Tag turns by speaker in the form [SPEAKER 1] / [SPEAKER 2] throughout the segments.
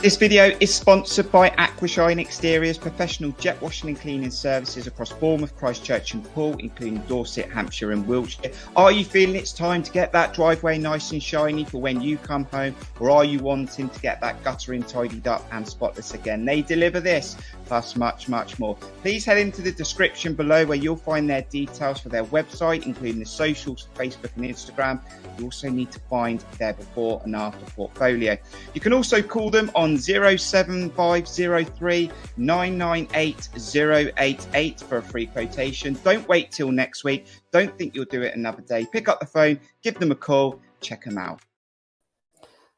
[SPEAKER 1] This video is sponsored by Aquashine Exteriors, professional jet washing and cleaning services across Bournemouth, Christchurch and Poole, including Dorset, Hampshire and Wiltshire. Are you feeling it's time to get that driveway nice and shiny for when you come home? Or are you wanting to get that guttering tidied up and spotless again? They deliver this, plus much, much more. Please head into the description below where you'll find their details for their website, including the socials, Facebook and Instagram. You also need to find their before and after portfolio. You can also call them on 07503 998 088 for a free quotation. Don't wait till next week. Don't think you'll do it another day. Pick up the phone, give them a call, check them out.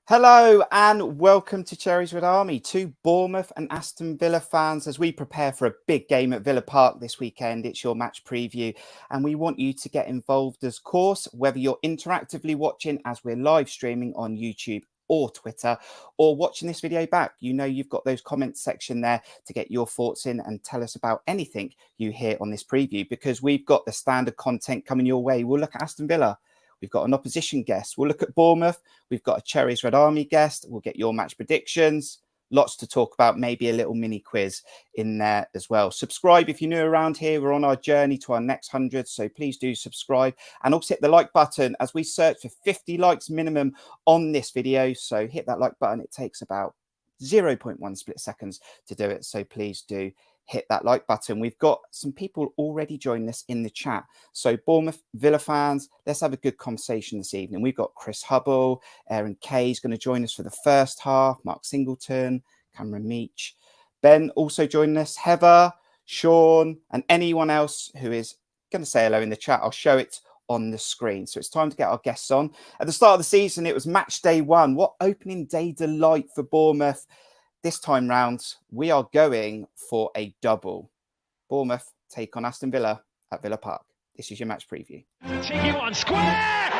[SPEAKER 1] Hello and welcome to Cherries Red Army, to Bournemouth and Aston Villa fans as we prepare for a big game at Villa Park this weekend. It's your match preview and we want you to get involved, of course, whether you're interactively watching as we're live streaming on YouTube or Twitter, or watching this video back. You know you've got those comments section there to get your thoughts in and tell us about anything you hear on this preview, because we've got the standard content coming your way. We'll look at Aston Villa. We've got an opposition guest. We'll look at Bournemouth. We've got a Cherries Red Army guest. We'll get your match predictions. Lots to talk about, maybe a little mini quiz in there as well. Subscribe if you're new around here. We're on our journey to our next 100, so please do subscribe. And also hit the like button as we search for 50 likes minimum on this video. So hit that like button. It takes about 0.1 split seconds to do it, so please do hit that like button. We've got some people already joining us in the chat. So Bournemouth Villa fans, let's have a good conversation this evening. We've got Chris Hubble, Aaron Kay is going to join us for the first half, Mark Singleton, Cameron Meach, Ben also joining us, Heather, Sean, and anyone else who is going to say hello in the chat. I'll show it on the screen. So it's time to get our guests on. At the start of the season, it was match day one. What opening day delight for Bournemouth. This time round, we are going for a double. Bournemouth take on Aston Villa at Villa Park. This is your match preview.
[SPEAKER 2] Cheeky one, square, and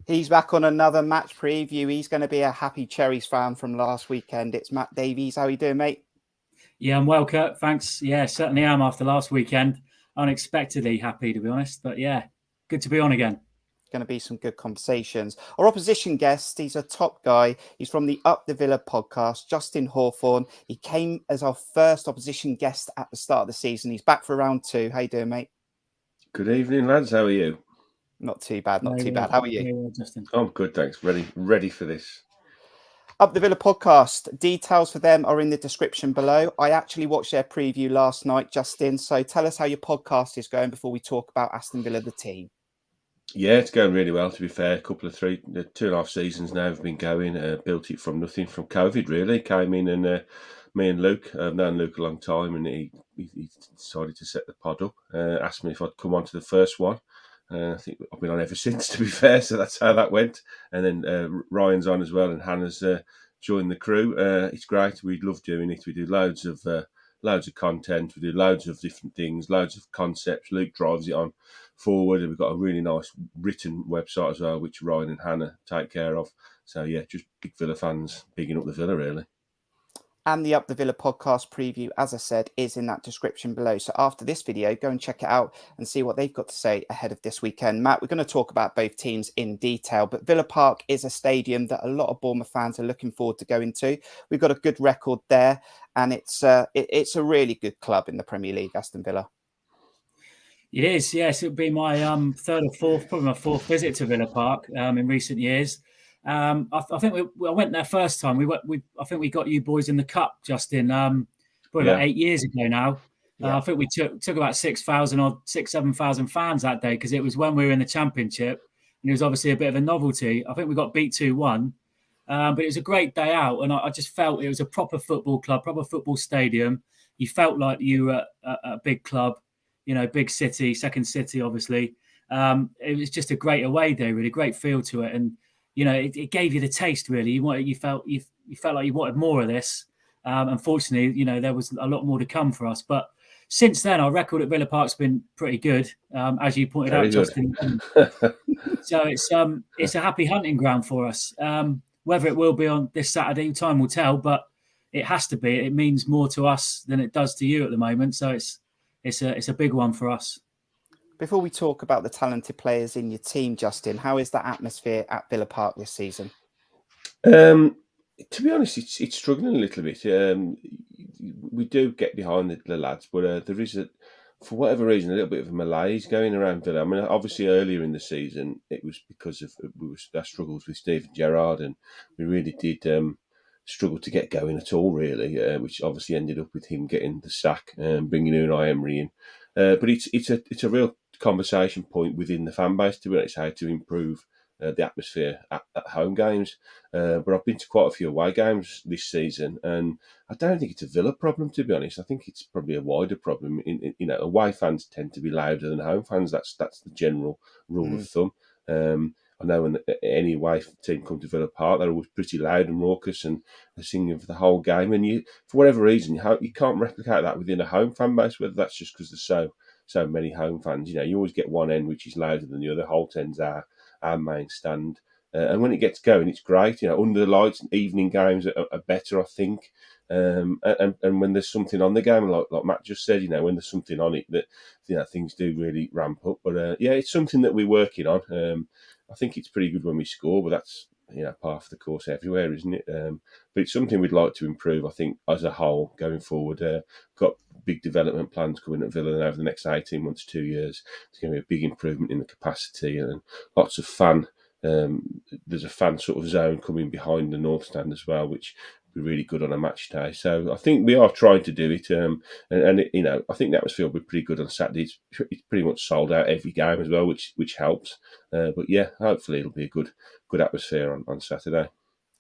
[SPEAKER 1] He's back on another match preview. He's going to be a happy Cherries fan from last weekend. It's Matt Davies. How are you doing, mate?
[SPEAKER 3] Yeah, I'm well, Kirk. Thanks. Yeah, certainly am after last weekend. Unexpectedly happy, to be honest. But yeah, good to be on again.
[SPEAKER 1] Going to be some good conversations. Our opposition guest, he's a top guy. He's from the Up the Villa podcast, Justin Hawthorne. He came as our first opposition guest at the start of the season. He's back for round two. How you doing, mate?
[SPEAKER 4] Good evening, lads. How are you?
[SPEAKER 1] Not too bad, not too bad. How are you?
[SPEAKER 3] Justin?
[SPEAKER 4] I'm good, thanks. Ready for this.
[SPEAKER 1] Up the Villa podcast. Details for them are in the description below. I actually watched their preview last night, Justin. So tell us how your podcast is going before we talk about Aston Villa, the team.
[SPEAKER 4] Yeah, it's going really well, to be fair. 2.5 seasons now have been going. Built it from nothing, from COVID, really. Came in and me and Luke, I've known Luke a long time, and he decided to set the pod up. Asked me if I'd come on to the first one. I think I've been on ever since, to be fair, so that's how that went. And then Ryan's on as well, and Hannah's joined the crew. It's great. We love doing it. We do loads of content. We do loads of different things, loads of concepts. Luke drives it on forward, and we've got a really nice written website as well, which Ryan and Hannah take care of. So yeah, just big Villa fans, bigging up the Villa, really.
[SPEAKER 1] And the Up the Villa podcast preview, as I said, is in that description below. So after this video, go and check it out and see what they've got to say ahead of this weekend. Matt, we're going to talk about both teams in detail, but Villa Park is a stadium that a lot of Bournemouth fans are looking forward to going to. We've got a good record there, and it's a really good club in the Premier League, Aston Villa.
[SPEAKER 3] It is, yes. It'll be my third or fourth, probably my fourth visit to Villa Park in recent years. I think I went there first time. I think we got you boys in the cup, Justin, probably about 8 years ago now. I think we took about 7,000 fans that day, because it was when we were in the Championship, and it was obviously a bit of a novelty. I think we got beat 2-1, but it was a great day out, and I just felt it was a proper football club, proper football stadium. you felt like you were at a big club, big city, second city, obviously. It was just a great away day, really great feel to it, and it gave you the taste. Really, you felt like you wanted more of this. Unfortunately, there was a lot more to come for us, but since then, our record at Villa Park's been pretty good, as you pointed out, Justin. So it's a happy hunting ground for us. Whether it will be on this Saturday, time will tell, but it has to be. It means more to us than it does to you at the moment. So it's a big one for us.
[SPEAKER 1] Before we talk about the talented players in your team, Justin, how is the atmosphere at Villa Park this season?
[SPEAKER 4] To be honest, it's struggling a little bit. We do get behind the lads, but there is, for whatever reason, a little bit of a malaise going around Villa. I mean, obviously earlier in the season, it was because of our struggles with Steven Gerrard, and we really did struggle to get going at all, really, which obviously ended up with him getting the sack and bringing Unai Emery in. But it's a real conversation point within the fan base, to be honest, how to improve the atmosphere at home games. But I've been to quite a few away games this season, and I don't think it's a Villa problem, to be honest. I think it's probably a wider problem. Away fans tend to be louder than home fans. That's the general rule of thumb. I know when any away team come to Villa Park, they're always pretty loud and raucous, and they're singing for the whole game. And for whatever reason, you can't replicate that within a home fan base, whether that's just because there's so many home fans. You always get one end which is louder than the other. Holt end's our main stand. And when it gets going, it's great. Under the lights, evening games are better, I think. And when there's something on the game, like Matt just said, when there's something on it, that things do really ramp up. But it's something that we're working on. I think it's pretty good when we score, but that's part of the course everywhere, isn't it? But it's something we'd like to improve, I think, as a whole going forward. Got big development plans coming at Villa over the next 18 months, 2 years. It's going to be a big improvement in the capacity and lots of fan. There's a fan sort of zone coming behind the North Stand as well, which would be really good on a match day. So I think we are trying to do it, and I think the atmosphere will be pretty good on Saturday. It's pretty much sold out every game as well, which helps. But yeah, hopefully it'll be a good atmosphere on Saturday.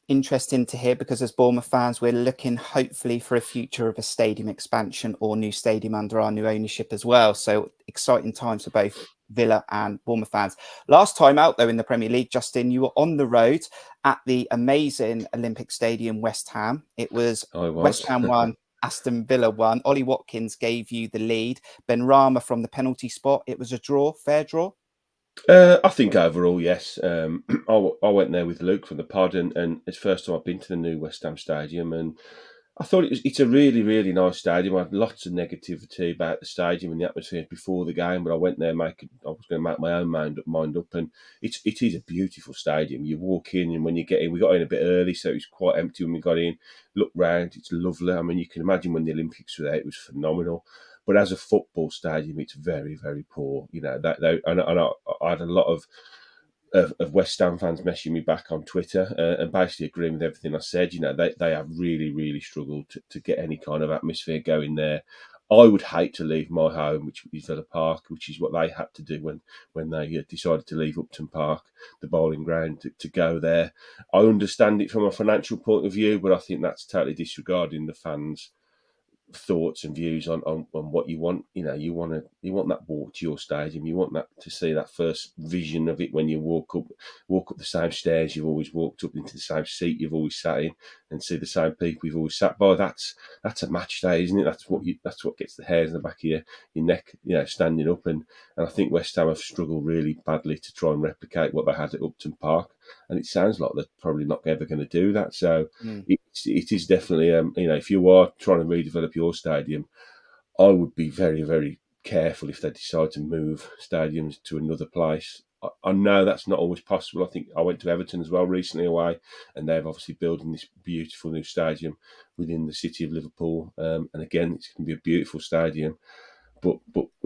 [SPEAKER 1] Interesting to hear, because as Bournemouth fans, we're looking hopefully for a future of a stadium expansion or new stadium under our new ownership as well. So exciting times for both Villa and Bournemouth fans. Last time out, though, in the Premier League, Justin, you were on the road at the amazing Olympic Stadium, West Ham. It was West Ham 1, Aston Villa 1. Ollie Watkins gave you the lead. Ben Rama from the penalty spot. It was a draw, fair draw?
[SPEAKER 4] I think overall, yes. I went there with Luke from the pod, and it's the first time I've been to the new West Ham Stadium, and I thought it's a really, really nice stadium. I had lots of negativity about the stadium and the atmosphere before the game, but I went there I was going to make my own mind up, and it is a beautiful stadium. You walk in, and when you get in, we got in a bit early, so it was quite empty when we got in. Look round, it's lovely. I mean, you can imagine when the Olympics were there, it was phenomenal. But as a football stadium, it's very, very poor. And I had a lot of West Ham fans messaging me back on Twitter and basically agreeing with everything I said. They have really, really struggled to get any kind of atmosphere going there. I would hate to leave my home, which is Villa Park, which is what they had to do when they decided to leave Upton Park, the bowling ground, to go there. I understand it from a financial point of view, but I think that's totally disregarding the fans' thoughts and views on what you want. You want that walk to your stadium. You want that to see that first vision of it when you walk up the same stairs you've always walked up, into the same seat you've always sat in, and see the same people you've always sat by. That's a match day, isn't it? That's what gets the hairs in the back of your neck, standing up. And I think West Ham have struggled really badly to try and replicate what they had at Upton Park, and it sounds like they're probably not ever going to do that. So it is definitely, if you are trying to redevelop your stadium, I would be very, very careful if they decide to move stadiums to another place. I know that's not always possible. I think I went to Everton as well recently away, and they're obviously building this beautiful new stadium within the city of Liverpool. And again, it's going to be a beautiful stadium. But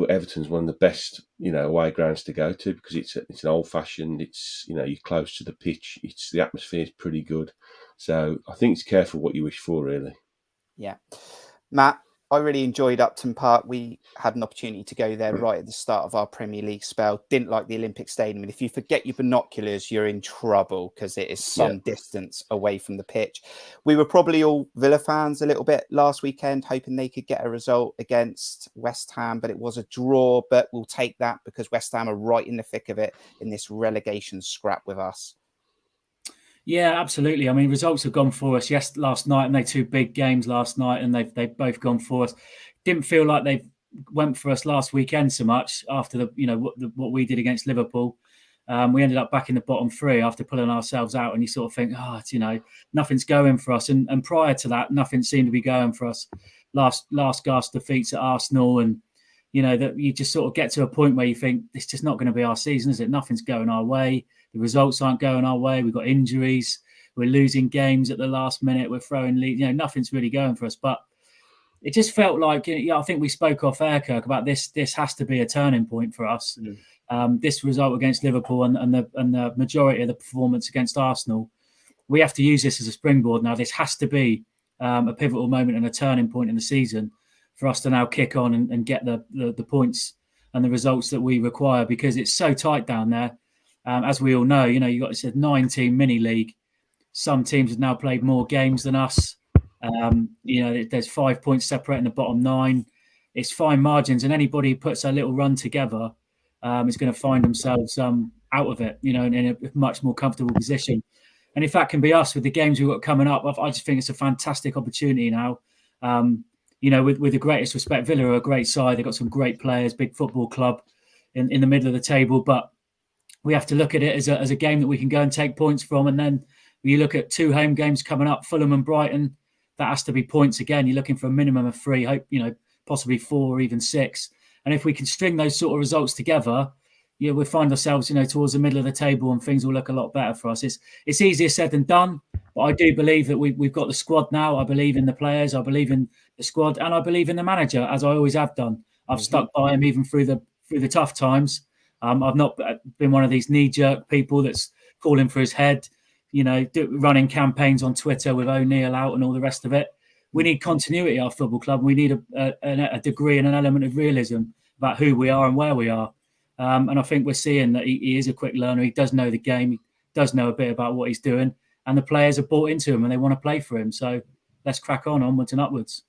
[SPEAKER 4] Everton's one of the best, away grounds to go to, because it's an old-fashioned. It's you're close to the pitch. The atmosphere is pretty good. So I think it's careful what you wish for, really.
[SPEAKER 1] Yeah, Matt, I really enjoyed Upton Park. We had an opportunity to go there right at the start of our Premier League spell. Didn't like the Olympic Stadium. And if you forget your binoculars, you're in trouble because it is some distance away from the pitch. We were probably all Villa fans a little bit last weekend, hoping they could get a result against West Ham, but it was a draw. But we'll take that because West Ham are right in the thick of it in this relegation scrap with us.
[SPEAKER 3] Yeah, absolutely. I mean, results have gone for us. Yes, last night, and they 2 big games last night, and they've both gone for us. Didn't feel like they went for us last weekend so much after what we did against Liverpool. We ended up back in the bottom 3 after pulling ourselves out, and you sort of think, nothing's going for us. And prior to that, nothing seemed to be going for us. Last gasp defeats at Arsenal, and that you just sort of get to a point where you think it's just not going to be our season, is it? Nothing's going our way. The results aren't going our way. We've got injuries. We're losing games at the last minute. We're throwing leads. Nothing's really going for us. But it just felt like, I think we spoke off air, Kirk, about this. This has to be a turning point for us. This result against Liverpool and the majority of the performance against Arsenal, we have to use this as a springboard now. This has to be a pivotal moment and a turning point in the season for us to now kick on and get the points and the results that we require, because it's so tight down there. As we all know, you've got this 9-team mini league. Some teams have now played more games than us. There's 5 points separating the bottom 9. It's fine margins, and anybody who puts a little run together is going to find themselves out of it, in a much more comfortable position. And if that can be us with the games we've got coming up, I just think it's a fantastic opportunity now. With the greatest respect, Villa are a great side. They've got some great players, big football club in the middle of the table, but we have to look at it as a game that we can go and take points from. And then when you look at 2 home games coming up, Fulham and Brighton, that has to be points again. You're looking for a minimum of 3, hope, possibly 4 or even 6. And if we can string those sort of results together, we'll find ourselves, towards the middle of the table, and things will look a lot better for us. It's easier said than done, but I do believe that we've got the squad now. I believe in the players. I believe in the squad, and I believe in the manager, as I always have done. I've stuck by him even through the tough times. I've not been one of these knee-jerk people that's calling for his head, running campaigns on Twitter with O'Neill out and all the rest of it. We need continuity at our football club. We need a degree and an element of realism about who we are and where we are. And I think we're seeing that he is a quick learner. He does know the game. He does know a bit about what he's doing. And the players have bought into him and they want to play for him. So let's crack on, onwards and upwards.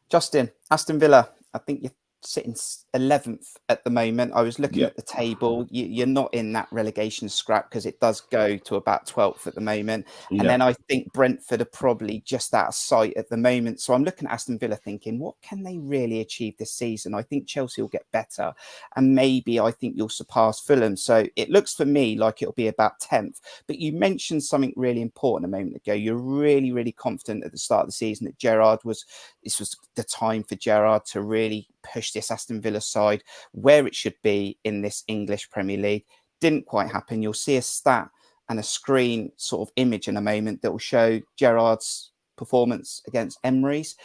[SPEAKER 1] Justin, Aston Villa, I think you're sitting 11th at the moment. I was looking at the table. You're not in that relegation scrap because it does go to about 12th at the moment. And then I think Brentford are probably just out of sight at the moment. So I'm looking at Aston Villa thinking, what can they really achieve this season? I think Chelsea will get better. And maybe I think you'll surpass Fulham. So it looks for me like it'll be about 10th. But you mentioned something really important a moment ago. You're really, really confident at the start of the season that this was the time for Gerrard to really push this Aston Villa side where it should be in this English Premier League. Didn't quite happen. You'll see a stat and a screen sort of image in a moment that will show Gerrard's performance against Emery's.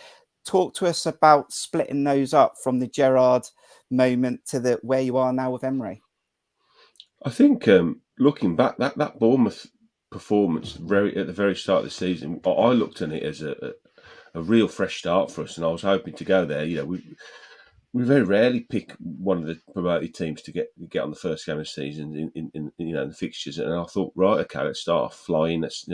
[SPEAKER 1] Talk to us about splitting those up from the Gerrard moment to where you are now with Emery.
[SPEAKER 4] I think looking back, that Bournemouth performance at the very start of the season, I looked at it as a real fresh start for us, and I was hoping to go there. We very rarely pick one of the promoted teams to get on the first game of the season in the fixtures, and I thought, right, okay, let's start off flying. Let's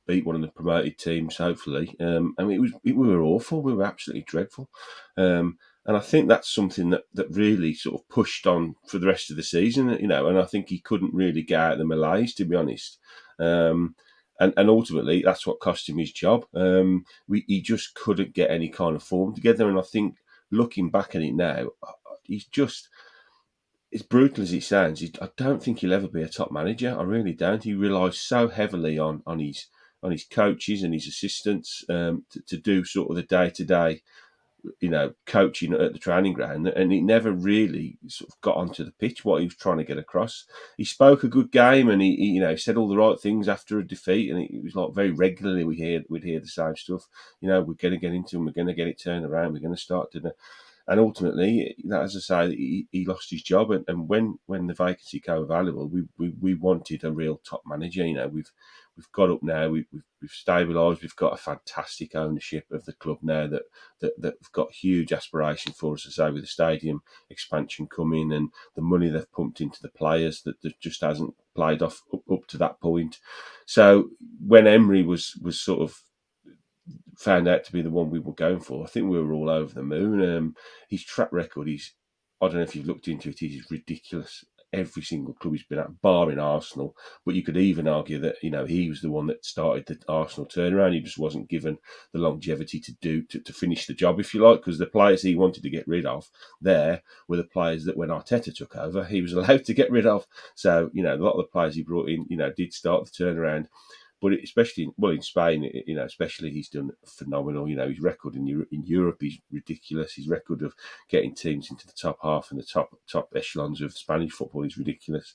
[SPEAKER 4] beat one of the promoted teams, hopefully. We were awful. We were absolutely dreadful, and I think that's something that really sort of pushed on for the rest of the season. And I think he couldn't really get out of the malaise, to be honest. And ultimately, that's what cost him his job. He just couldn't get any kind of form together, and I think, looking back at it now, he's just, as brutal as it sounds, I don't think he'll ever be a top manager. I really don't. He relies so heavily on his coaches and his assistants to do sort of the day-to-day, coaching at the training ground, and he never really sort of got onto the pitch what he was trying to get across. He spoke a good game, and he said all the right things after a defeat, and it was like very regularly we'd hear the same stuff. We're going to get into him, we're going to get it turned around, we're going to start doing it. And ultimately, as I say, he lost his job, and when the vacancy came available, we wanted a real top manager. we've got up now. We've stabilised. We've got a fantastic ownership of the club now that've got huge aspiration for us, to say, with the stadium expansion coming and the money they've pumped into the players that just hasn't played off up to that point. So when Emery was sort of found out to be the one we were going for, I think we were all over the moon. His track record I don't know if you've looked into it, is ridiculous. Every single club he's been at, barring Arsenal, but you could even argue that, he was the one that started the Arsenal turnaround. He just wasn't given the longevity to finish the job, if you like, because the players he wanted to get rid of there were the players that when Arteta took over, he was allowed to get rid of. So, a lot of the players he brought in, did start the turnaround. But especially, in Spain, especially, he's done phenomenal. His record in Europe is ridiculous. His record of getting teams into the top half and the top echelons of Spanish football is ridiculous.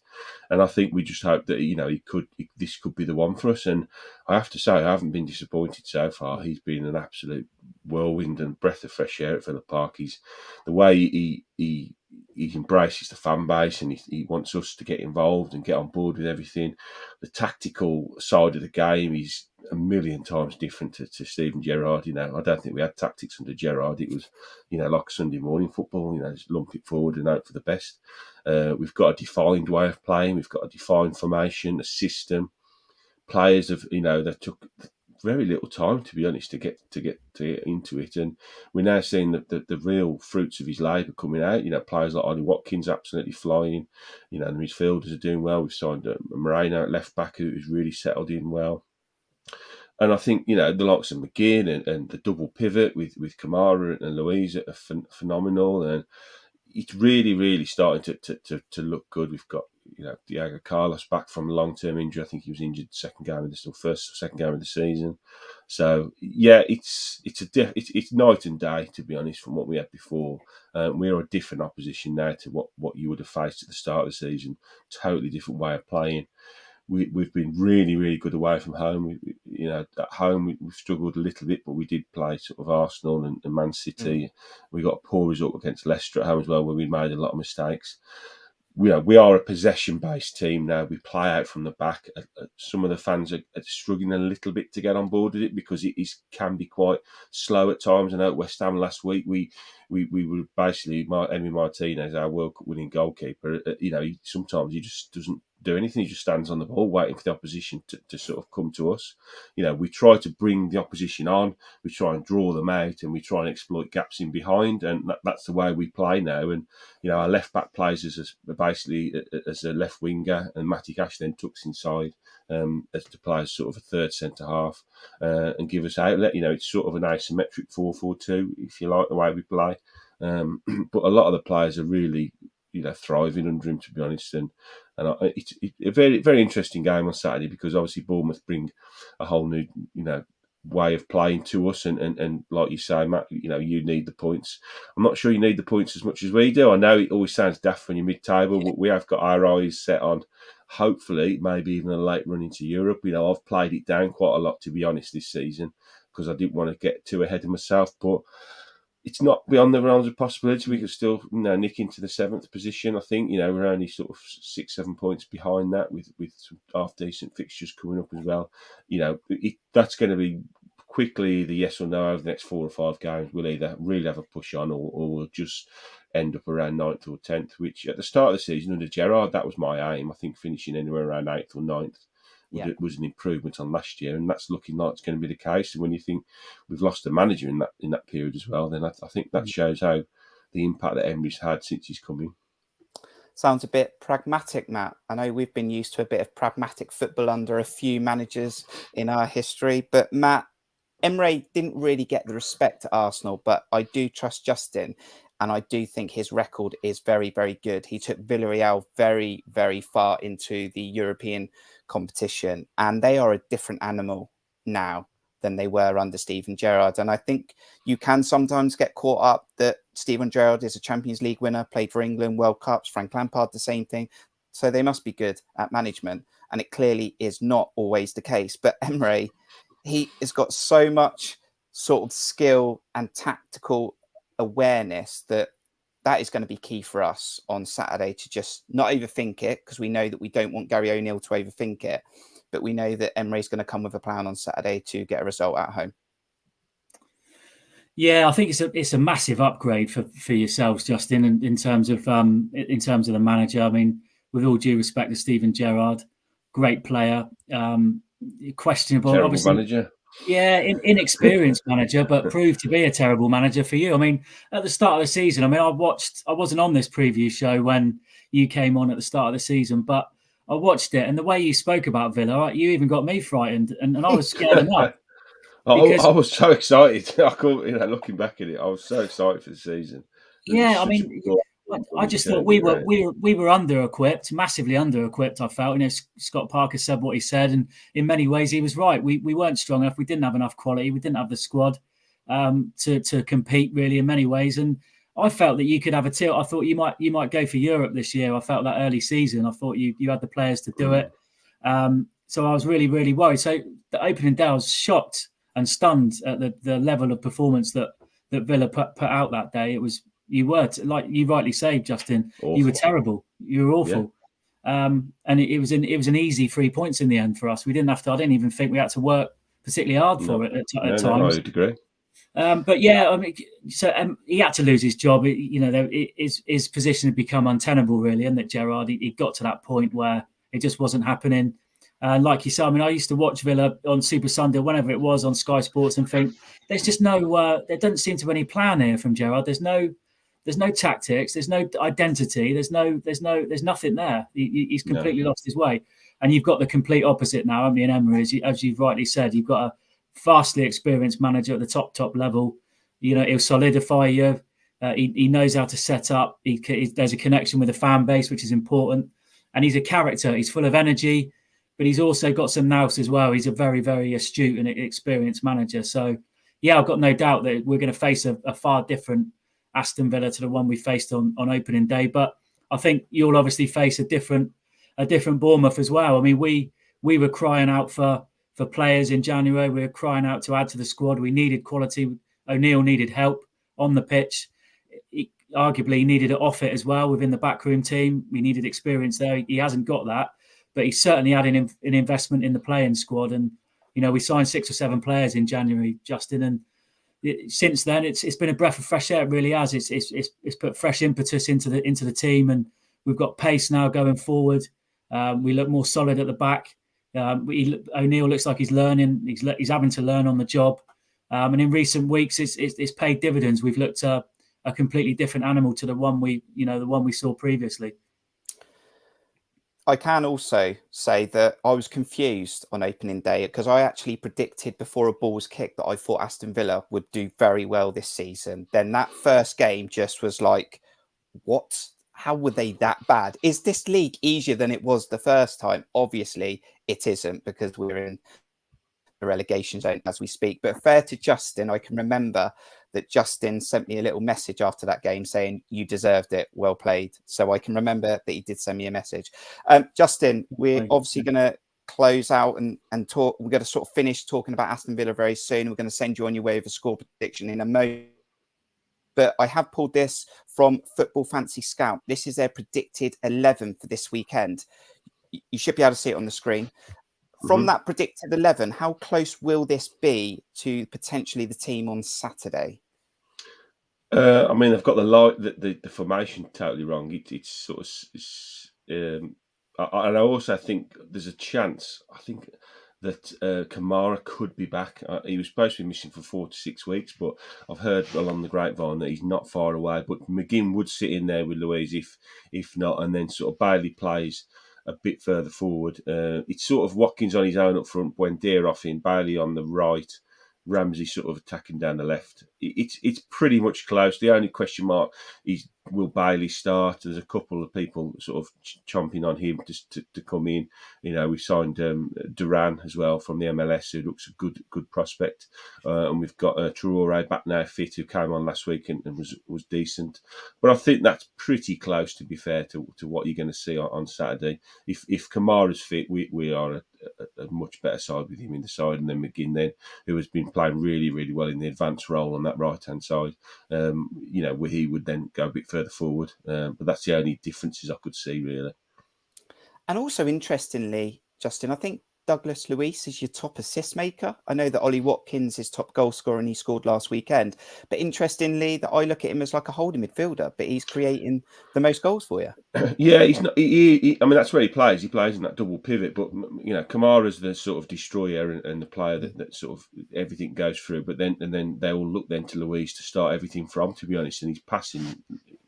[SPEAKER 4] And I think we just hope that this could be the one for us. And I have to say, I haven't been disappointed so far. He's been an absolute whirlwind and breath of fresh air at Villa Park. The way he embraces the fan base, and he wants us to get involved and get on board with everything. The tactical side of the game is a million times different to Steven Gerrard. I don't think we had tactics under Gerrard. It was, like Sunday morning football, just lump it forward and hope for the best. We've got a defined way of playing. We've got a defined formation, a system. Players that took very little time, to be honest, to get into it, and we're now seeing that the real fruits of his labour coming out. Players like Ollie Watkins absolutely flying. The midfielders are doing well. We've signed Moreno at left back, who's really settled in well. And I think the likes of McGinn and the double pivot with Kamara and Louise are phenomenal, and it's really, really starting to look good. We've got Diego Carlos back from a long-term injury. I think he was injured second game of the season. So yeah, it's night and day, to be honest, from what we had before. We're a different opposition now to what you would have faced at the start of the season. Totally different way of playing. We've been really, really good away from home. At home we've struggled a little bit, but we did play sort of Arsenal and Man City. We got a poor result against Leicester at home as well, where we made a lot of mistakes. We are a possession-based team now. We play out from the back. Some of the fans are struggling a little bit to get on board with it because it can be quite slow at times. I know at West Ham last week, we were basically, Emi Martinez, our World Cup winning goalkeeper, sometimes he just doesn't do anything. He just stands on the ball waiting for the opposition to sort of come to us. We try to bring the opposition on, we try and draw them out, and we try and exploit gaps in behind, and that's the way we play now. And our left back plays basically as a left winger, and Matty Cash then tucks inside as to play as sort of a third centre half and give us outlet. It's sort of an asymmetric 4-4-2, if you like, the way we play. But a lot of the players are really thriving under him, to be honest. And it's a very, very interesting game on Saturday, because obviously Bournemouth bring a whole new, way of playing to us. And like you say, Matt, you need the points. I'm not sure you need the points as much as we do. I know it always sounds daft when you're mid-table, but we have got our eyes set on, hopefully, maybe even a late run into Europe. I've played it down quite a lot, to be honest, this season, because I didn't want to get too ahead of myself. But it's not beyond the realms of possibility. We could still nick into the 7th position. I think we're only sort of 6-7 points behind that, with some half decent fixtures coming up as well. That's going to be quickly the yes or no over the next 4 or 5 games. We'll either really have a push on, or we'll just end up around 9th or 10th. Which at the start of the season under Gerrard, that was my aim. I think finishing anywhere around 8th or 9th. Was an improvement on last year, and that's looking like it's going to be the case. And when you think we've lost a manager in that period as well, then I think that shows how the impact that Emery's had since he's come in.
[SPEAKER 1] Sounds a bit pragmatic, Matt. I know we've been used to a bit of pragmatic football under a few managers in our history, but Matt, Emery didn't really get the respect at Arsenal, but I do trust Justin. And I do think his record is very, very good. He took Villarreal very, very far into the European competition. And they are a different animal now than they were under Steven Gerrard. And I think you can sometimes get caught up that Steven Gerrard is a Champions League winner, played for England, World Cups, Frank Lampard, the same thing. So they must be good at management. And it clearly is not always the case. But Emery, he has got so much sort of skill and tactical awareness that is going to be key for us on Saturday, to just not overthink it, because we know that we don't want Gary O'Neill to overthink it, but we know that Emery's going to come with a plan on Saturday to get a result at home.
[SPEAKER 3] Yeah, I think it's a massive upgrade for yourselves, Justin, in terms of the manager. I mean, with all due respect to Steven Gerrard, great player, questionable,
[SPEAKER 4] Terrible
[SPEAKER 3] obviously.
[SPEAKER 4] Manager.
[SPEAKER 3] Yeah, inexperienced manager, but proved to be a terrible manager for you. I mean, at the start of the season, I mean, I wasn't on this preview show when you came on at the start of the season, but I watched it, and the way you spoke about Villa, you even got me frightened, and I was scared enough.
[SPEAKER 4] I was so excited. I couldn't, looking back at it, I was so excited for the season.
[SPEAKER 3] Yeah, I mean, I just thought we were under-equipped, massively under-equipped. I felt, Scott Parker said what he said, and in many ways he was right. We weren't strong enough. We didn't have enough quality. We didn't have the squad to compete really in many ways. And I felt that you could have a tilt. I thought you might go for Europe this year. I felt that early season. I thought you had the players to do it. So I was really, really worried. So the opening day, I was shocked and stunned at the level of performance that Villa put out that day. It was. You were, like you rightly say, Justin, awful. You were terrible. You were awful. Yeah. And it was an easy 3 points in the end for us. We didn't have to, I didn't even think we had to work particularly hard for it at times.
[SPEAKER 4] No, I would agree.
[SPEAKER 3] But yeah, I mean, so he had to lose his job. His position had become untenable, really, and that Gerrard, he got to that point where it just wasn't happening. Like you said, I mean, I used to watch Villa on Super Sunday, whenever it was on Sky Sports, and think there's just no, there doesn't seem to be any plan here from Gerrard. There's no tactics. There's no identity. There's nothing there. He's completely lost his way. And you've got the complete opposite now. I mean, Emery, as you've rightly said, you've got a vastly experienced manager at the top level. He'll solidify you. He knows how to set up. There's a connection with the fan base, which is important. And he's a character. He's full of energy, but he's also got some nous as well. He's a very, very astute and experienced manager. So, yeah, I've got no doubt that we're going to face a far different Aston Villa to the one we faced on opening day, but I think you'll obviously face a different Bournemouth as well. I mean, we were crying out for players in January. We were crying out to add to the squad. We needed quality. O'Neill needed help on the pitch. Arguably, he needed it off it as well within the backroom team. We needed experience there. He hasn't got that, but he's certainly adding an investment in the playing squad. And we signed 6 or 7 players in January, Justin, and since then, it's been a breath of fresh air. It really has. It's put fresh impetus into the team, and we've got pace now going forward. We look more solid at the back. O'Neill looks like he's learning. He's having to learn on the job. And in recent weeks, it's paid dividends. We've looked a completely different animal to the one we saw previously.
[SPEAKER 1] I can also say that I was confused on opening day because I actually predicted before a ball was kicked that I thought Aston Villa would do very well this season. Then that first game just was like, what? How were they that bad? Is this league easier than it was the first time? Obviously, it isn't because we're in the relegation zone as we speak. But fair to Justin, I can remember that Justin sent me a little message after that game saying, you deserved it, well played. So I can remember that he did send me a message. Justin, we're obviously going to close out and talk. We're going to sort of finish talking about Aston Villa very soon. We're going to send you on your way with a score prediction in a moment. But I have pulled this from Football Fancy Scout. This is their predicted 11 for this weekend. You should be able to see it on the screen. From that predicted 11, how close will this be to potentially the team on Saturday?
[SPEAKER 4] I mean, they've got the formation totally wrong. It's sort of, and I also think there's a chance. I think that Kamara could be back. He was supposed to be missing for 4 to 6 weeks, but I've heard along the grapevine that he's not far away. But McGinn would sit in there with Louise if not, and then sort of Bailey plays a bit further forward. It's sort of Watkins on his own up front, Buendia off in, Bailey on the right, Ramsey sort of attacking down the left. It's pretty much close. The only question mark is, will Bailey start? There's a couple of people sort of chomping on him to come in. We signed Duran as well from the MLS, who looks a good prospect. And we've got Traore back now fit, who came on last week and was decent. But I think that's pretty close, to be fair, to what you're going to see on Saturday. If Kamara's fit, we are a much better side with him in the side, and then McGinn then, who has been playing really, really well in the advanced role on that right-hand side. Where he would then go a bit further forward. But that's the only differences I could see, really.
[SPEAKER 1] And also, interestingly, Justin, I think Douglas Luiz as your top assist maker? I know that Ollie Watkins is top goal scorer and he scored last weekend. But interestingly, that I look at him as like a holding midfielder, but he's creating the most goals for you.
[SPEAKER 4] Yeah, he's not. I mean, that's where he plays. He plays in that double pivot. But Kamara's the sort of destroyer and the player that sort of everything goes through. But then they will look then to Luiz to start everything from. To be honest, and he's passing.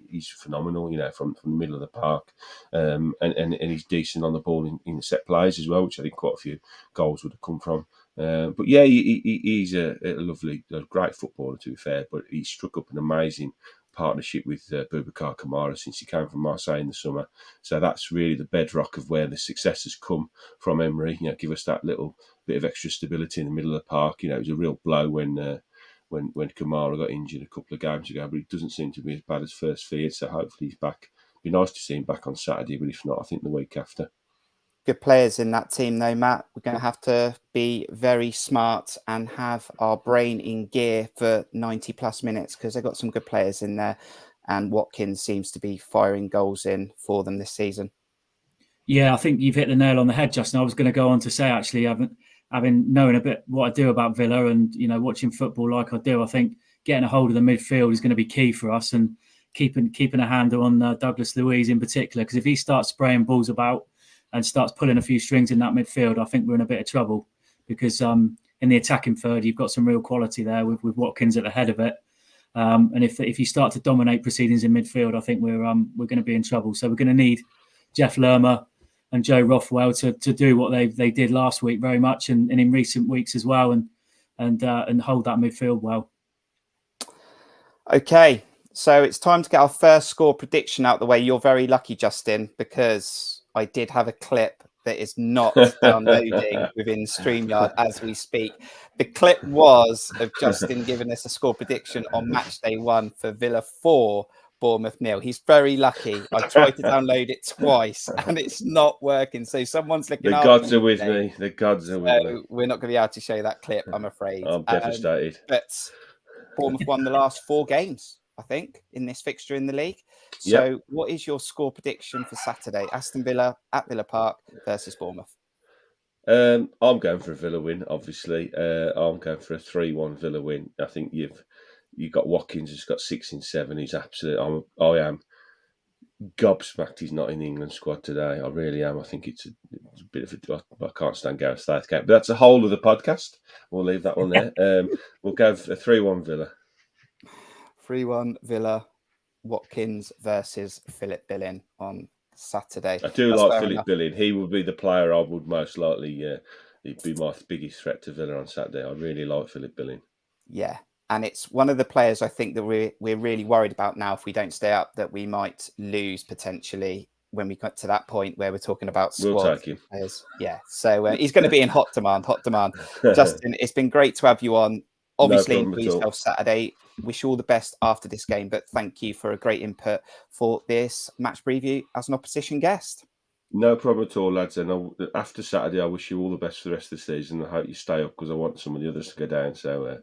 [SPEAKER 4] He's phenomenal, from the middle of the park, and he's decent on the ball in the set plays as well, which I think quite a few goals would have come from. But yeah, he's a great footballer, to be fair. But he struck up an amazing partnership with Boubacar Kamara since he came from Marseille in the summer. So that's really the bedrock of where the success has come from Emery. Give us that little bit of extra stability in the middle of the park. It was a real blow when Kamara got injured a couple of games ago, but it doesn't seem to be as bad as first feared. So hopefully he's back. Be nice to see him back on Saturday, but if not, I think the week after.
[SPEAKER 1] Good players in that team, though, Matt. We're going to have to be very smart and have our brain in gear for 90 plus minutes because they've got some good players in there. And Watkins seems to be firing goals in for them this season.
[SPEAKER 3] Yeah, I think you've hit the nail on the head, Justin. I was going to go on to say, actually, having knowing a bit what I do about Villa and, watching football like I do, I think getting a hold of the midfield is going to be key for us and keeping a handle on Douglas Luiz in particular. Because if he starts spraying balls about and starts pulling a few strings in that midfield, I think we're in a bit of trouble because in the attacking third, you've got some real quality there with Watkins at the head of it. And if you start to dominate proceedings in midfield, I think we're going to be in trouble. So we're going to need Jeff Lerma and Joe Rothwell to do what they did last week very much and in recent weeks as well and hold that midfield well.
[SPEAKER 1] Okay, so it's time to get our first score prediction out the way. You're very lucky, Justin, because I did have a clip that is not downloading within StreamYard as we speak. The clip was of Justin giving us a score prediction on match day 1 for Villa 4, Bournemouth 0. He's very lucky. I tried to download it twice and it's not working. So someone's looking
[SPEAKER 4] after me. The gods are with me. The gods are with me.
[SPEAKER 1] We're not going to be able to show that clip, I'm afraid.
[SPEAKER 4] I'm devastated.
[SPEAKER 1] But Bournemouth won the last 4 games, I think, in this fixture in the league. So What is your score prediction for Saturday? Aston Villa at Villa Park versus Bournemouth.
[SPEAKER 4] I'm going for a Villa win, obviously. I'm going for a 3-1 Villa win. I think you've got Watkins who's got 6 in 7. He's absolutely. I am gobsmacked he's not in the England squad today. I really am. I think it's a bit of I can't stand Gareth Southgate, but that's a whole other podcast. We'll leave that one there. We'll go for a 3-1 Villa. 3-1
[SPEAKER 1] Villa. Watkins versus Philip Billing on Saturday.
[SPEAKER 4] I do like Philip Billing. He would be the player I would most likely. He'd be my biggest threat to Villa on Saturday. I really like Philip Billing.
[SPEAKER 1] Yeah, and it's one of the players I think that we're really worried about now. If we don't stay up, that we might lose potentially when we got to that point where we're talking about squad.
[SPEAKER 4] We'll take him.
[SPEAKER 1] Players. Yeah, so he's going to be in hot demand. Justin, it's been great to have you on. Obviously, enjoy yourself Saturday. Wish you all the best after this game, but thank you for a great input for this match preview as an opposition guest.
[SPEAKER 4] No problem at all, lads. And after Saturday, I wish you all the best for the rest of the season. I hope you stay up because I want some of the others to go down. So,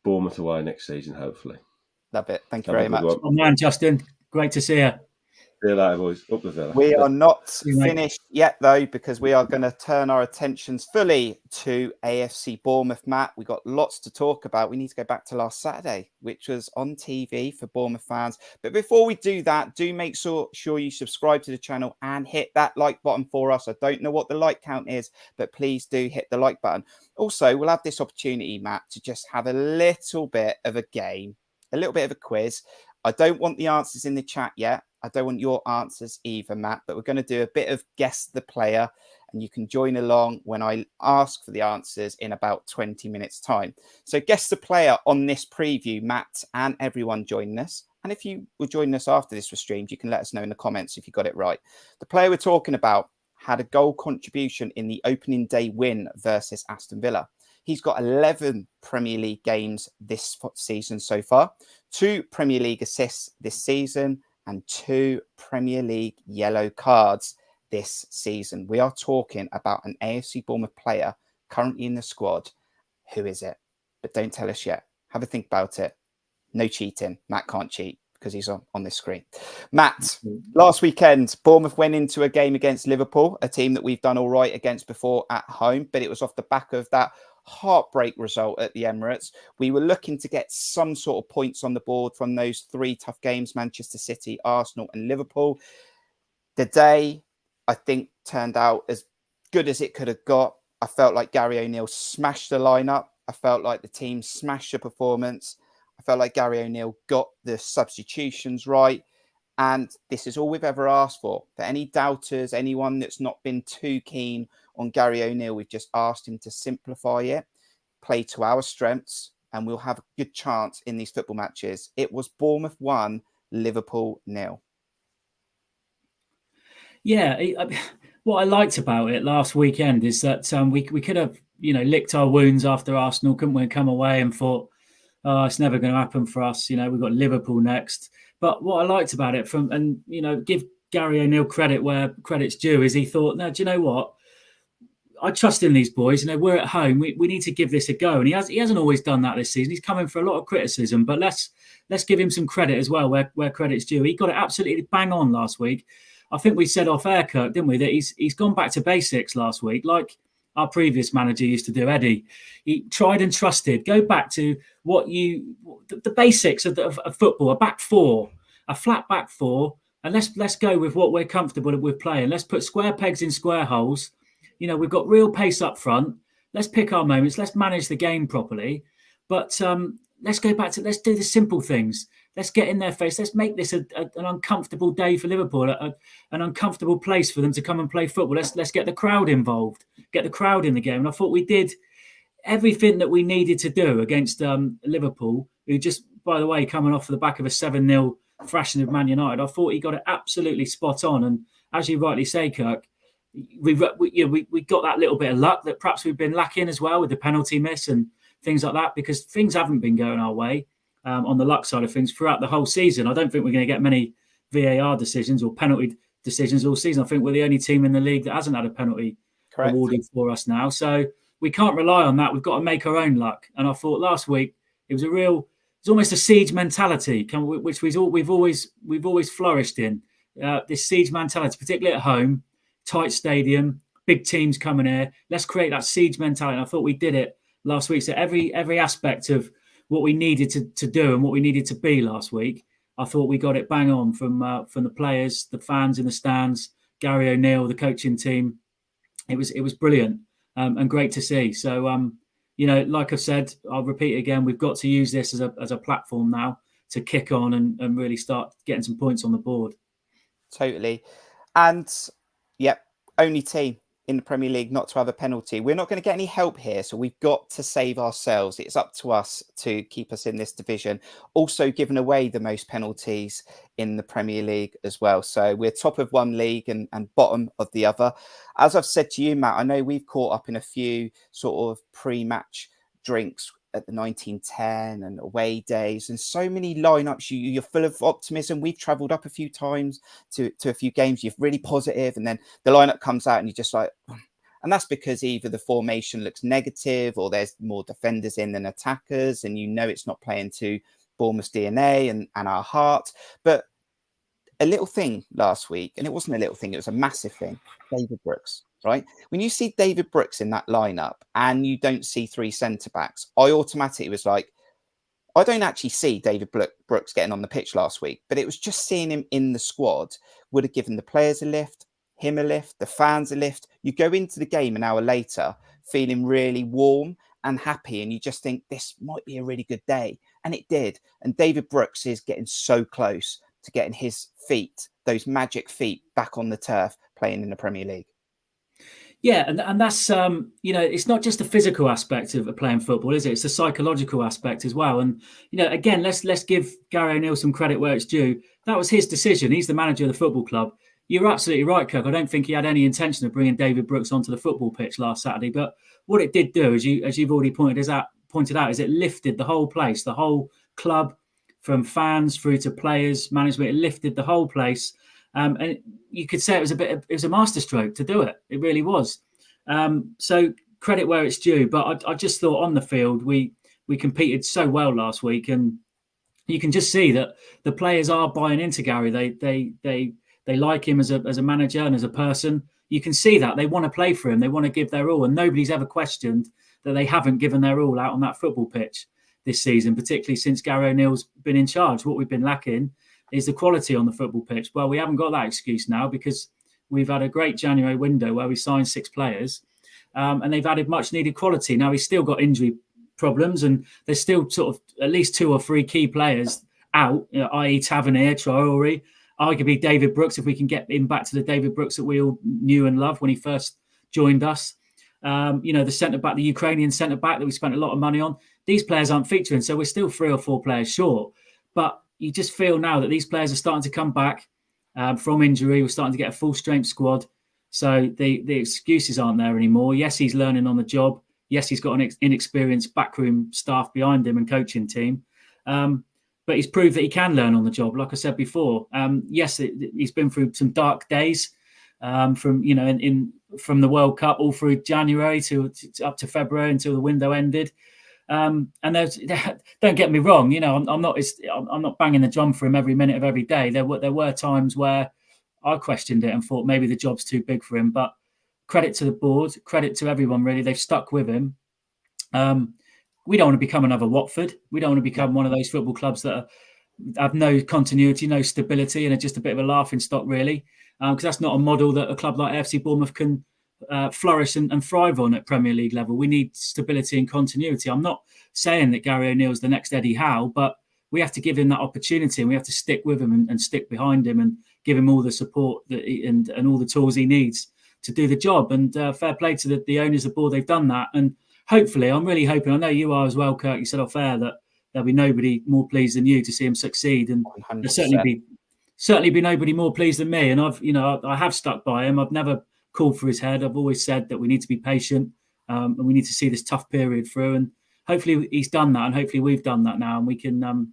[SPEAKER 4] Bournemouth away next season, hopefully.
[SPEAKER 1] Love it. Thank you very much.
[SPEAKER 3] Oh, man, Justin. Great to see you.
[SPEAKER 4] See you later, boys. Up the Villa.
[SPEAKER 1] We are not finished yet, though, because we are going to turn our attentions fully to AFC Bournemouth, Matt. We've got lots to talk about. We need to go back to last Saturday, which was on TV for Bournemouth fans. But before we do that, do make sure you subscribe to the channel and hit that like button for us. I don't know what the like count is, but please do hit the like button. Also, we'll have this opportunity, Matt, to just have a little bit of a game, a little bit of a quiz. I don't want the answers in the chat yet. I don't want your answers either, Matt, but we're going to do a bit of guess the player and you can join along when I ask for the answers in about 20 minutes time. So guess the player on this preview, Matt, and everyone joining us. And if you will join us after this was streamed, you can let us know in the comments if you got it right. The player we're talking about had a goal contribution in the opening day win versus Aston Villa. He's got 11 Premier League games this season so far, 2 Premier League assists this season, and 2 Premier League yellow cards this season. We are talking about an AFC Bournemouth player currently in the squad. Who is it? But don't tell us yet. Have a think about it. No cheating. Matt can't cheat because he's on this screen. Matt, last weekend, Bournemouth went into a game against Liverpool, a team that we've done all right against before at home, but it was off the back of that heartbreak result at the Emirates. We were looking to get some sort of points on the board from those 3 tough games, Manchester City, Arsenal and Liverpool. The day, I think, turned out as good as it could have got. I felt like Gary O'Neill smashed the lineup. I felt like the team smashed the performance. I felt like Gary O'Neill got the substitutions right. And this is all we've ever asked for. For any doubters, anyone that's not been too keen on Gary O'Neill, we've just asked him to simplify it, play to our strengths, and we'll have a good chance in these football matches. It was Bournemouth 1, Liverpool 0.
[SPEAKER 3] Yeah, what I liked about it last weekend is that we could have, licked our wounds after Arsenal, couldn't we? Come away and thought, oh, it's never going to happen for us. We've got Liverpool next. But what I liked about it give Gary O'Neill credit where credit's due, is he thought, no, do you know what? I trust in these boys. We're at home. We need to give this a go. And he hasn't always done that this season. He's coming for a lot of criticism, but let's give him some credit as well where credit's due. He got it absolutely bang on last week. I think we said off air, Kirk, didn't we, that he's gone back to basics last week, like our previous manager used to do, Eddie. He tried and trusted. Go back to the basics of football, a back four, a flat back four, and let's go with what we're comfortable with playing. Let's put square pegs in square holes. We've got real pace up front. Let's pick our moments. Let's manage the game properly. But let's go back to, let's do the simple things. Let's get in their face. Let's make this an uncomfortable day for Liverpool, an uncomfortable place for them to come and play football. Let's get the crowd involved, get the crowd in the game. And I thought we did everything that we needed to do against Liverpool, who just, by the way, coming off the back of a 7-0 thrashing of Man United. I thought he got it absolutely spot on. And as you rightly say, Kirk, we got that little bit of luck that perhaps we've been lacking as well with the penalty miss and things like that, because things haven't been going our way on the luck side of things throughout the whole season. I don't think we're going to get many VAR decisions or penalty decisions all season. I think we're the only team in the league that hasn't had a penalty awarded for us now. So we can't rely on that. We've got to make our own luck. And I thought last week it was almost a siege mentality, which we've always flourished in. This siege mentality, particularly at home, tight stadium, big teams coming here. Let's create that siege mentality. And I thought we did it last week. So every aspect of what we needed to do and what we needed to be last week, I thought we got it bang on from the players, the fans in the stands, Gary O'Neill, the coaching team. It was brilliant and great to see. So like I've said, I'll repeat it again. We've got to use this as a platform now to kick on and really start getting some points on the board.
[SPEAKER 1] Totally. And only team in the Premier League not to have a penalty. We're not going to get any help here, so we've got to save ourselves. It's up to us to keep us in this division. Also giving away the most penalties in the Premier League as well. So we're top of one league and bottom of the other. As I've said to you, Matt, I know we've caught up in a few sort of pre-match drinks at the 1910 and away days, and so many lineups. You're full of optimism. We've travelled up a few times to a few games. You're really positive, and then the lineup comes out and you're just like, and that's because either the formation looks negative or there's more defenders in than attackers, and it's not playing to Bournemouth's DNA and our heart. But a little thing last week, and it wasn't a little thing, it was a massive thing. David Brooks. Right? When you see David Brooks in that lineup and you don't see 3 centre-backs, I automatically was like, I don't actually see David Brooks getting on the pitch last week, but it was just seeing him in the squad would have given the players a lift, him a lift, the fans a lift. You go into the game an hour later feeling really warm and happy, and you just think this might be a really good day. And it did. And David Brooks is getting so close to getting his feet, those magic feet, back on the turf playing in the Premier League.
[SPEAKER 3] Yeah, and that's it's not just the physical aspect of playing football, is it? It's the psychological aspect as well. And again, let's give Gary O'Neill some credit where it's due. That was his decision. He's the manager of the football club. You're absolutely right, Kirk. I don't think he had any intention of bringing David Brooks onto the football pitch last Saturday. But what it did do, as you've already pointed out, is it lifted the whole place, the whole club, from fans through to players, management. It lifted the whole place. And you could say it was a masterstroke to do it. It really was. So credit where it's due. But I just thought on the field, we competed so well last week. And you can just see that the players are buying into Gary. They like him as a manager and as a person. You can see that they want to play for him. They want to give their all, and nobody's ever questioned that they haven't given their all out on that football pitch this season, particularly since Gary O'Neill's been in charge. What we've been lacking is the quality on the football pitch. Well, we haven't got that excuse now because we've had a great January window where we signed 6 players, and they've added much needed quality. Now he's still got injury problems, and there's still sort of at least 2 or 3 key players out, i.e. Tavernier, Traore, arguably David Brooks, if we can get him back to the David Brooks that we all knew and loved when he first joined us. The centre-back, the Ukrainian centre-back that we spent a lot of money on. These players aren't featuring, so we're still 3 or 4 players short. But you just feel now that these players are starting to come back from injury. We're starting to get a full-strength squad. So the excuses aren't there anymore. Yes, he's learning on the job. Yes, he's got an inexperienced backroom staff behind him and coaching team. But he's proved that he can learn on the job. Like I said before, yes, he's been through some dark days from the World Cup all through January to up to February until the window ended. And don't get me wrong, I'm not banging the drum for him every minute of every day. There were times where I questioned it and thought maybe the job's too big for him. But credit to the board, credit to everyone. Really, they've stuck with him. We don't want to become another Watford. We don't want to become one of those football clubs that have no continuity, no stability, and are just a bit of a laughing stock, really. Because that's not a model that a club like AFC Bournemouth can flourish and thrive on at Premier League level. We need stability and continuity. I'm not saying that Gary O'Neill's the next Eddie Howe, but we have to give him that opportunity, and we have to stick with him and stick behind him and give him all the support and all the tools he needs to do the job. And fair play to the owners of the board. They've done that. And hopefully, I'm really hoping, I know you are as well, Kirk, you said off air that there'll be nobody more pleased than you to see him succeed. And 100%. There'll certainly be nobody more pleased than me. And I have stuck by him. I've never called for his head. I've always said that we need to be patient and we need to see this tough period through. And hopefully he's done that. And hopefully we've done that now, and we can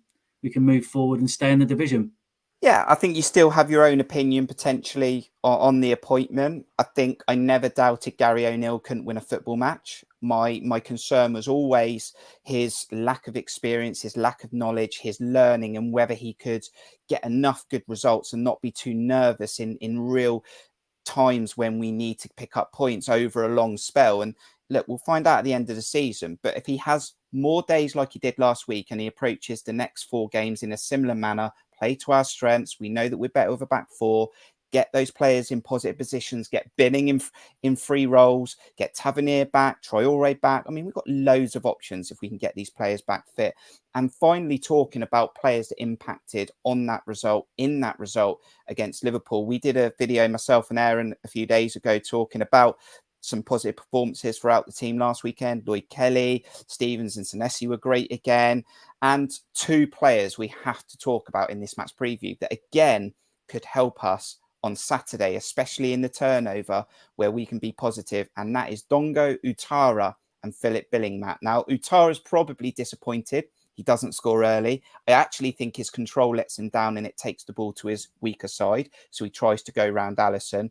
[SPEAKER 3] move forward and stay in the division.
[SPEAKER 1] Yeah, I think you still have your own opinion potentially on the appointment. I think I never doubted Gary O'Neill couldn't win a football match. My concern was always his lack of experience, his lack of knowledge, his learning, and whether he could get enough good results and not be too nervous in real times when we need to pick up points over a long spell. And look, we'll find out at the end of the season. But if he has more days like he did last week and he approaches the next 4 games in a similar manner, play to our strengths, we know that we're better with a back 4, get those players in positive positions, get Binning in free roles, get Tavernier back, Traore back. I mean, we've got loads of options if we can get these players back fit. And finally, talking about players that impacted on that result, in that result against Liverpool. We did a video, myself and Aaron, a few days ago talking about some positive performances throughout the team last weekend. Lloyd Kelly, Stevens and Senesi were great again. And 2 players we have to talk about in this match preview that, again, could help us on Saturday, especially in the turnover, where we can be positive. And that is Dongo Utara and Philip Billing, Matt. Now, Utara's probably disappointed. He doesn't score early. I actually think his control lets him down and it takes the ball to his weaker side. So he tries to go round Alisson.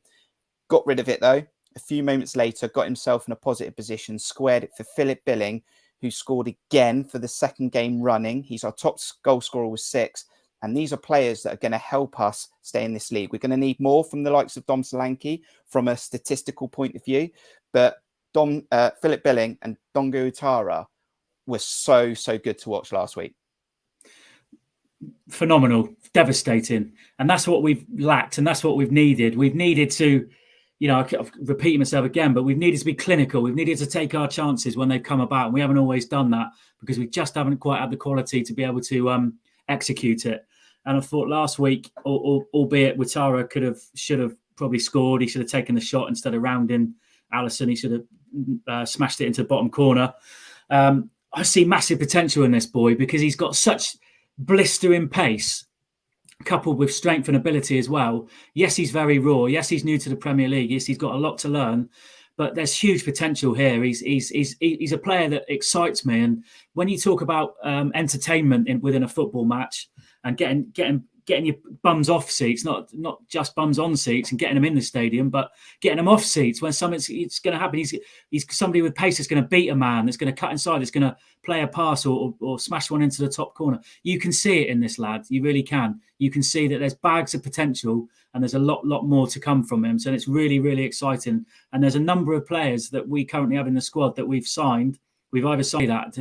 [SPEAKER 1] Got rid of it, though. A few moments later, got himself in a positive position, squared it for Philip Billing, who scored again for the 2nd game running. He's our top goal scorer with 6. And these are players that are going to help us stay in this league. We're going to need more from the likes of Dom Solanke from a statistical point of view. But Philip Billing and Dongo Utara were so good to watch last week.
[SPEAKER 3] Phenomenal, devastating. And that's what we've lacked. And that's what we've needed. We've needed to, I've repeated myself again, but we've needed to be clinical. We've needed to take our chances when they've come about. And we haven't always done that because we just haven't quite had the quality to be able to execute it. And I thought last week, albeit Ouattara should have probably scored. He should have taken the shot instead of rounding Alisson. He should have smashed it into the bottom corner. I see massive potential in this boy because he's got such blistering pace, coupled with strength and ability as well. Yes, he's very raw. Yes, he's new to the Premier League. Yes, he's got a lot to learn. But there's huge potential here. He's a player that excites me. And when you talk about entertainment within a football match and getting getting your bums off seats, not just bums on seats and getting them in the stadium, but getting them off seats when it's going to happen. He's somebody with pace that's going to beat a man, that's going to cut inside, that's going to play a pass or smash one into the top corner. You can see it in this lad. You really can. You can see that there's bags of potential and there's a lot more to come from him. So it's really, really exciting. And there's a number of players that we currently have in the squad that we've signed. We've either signed that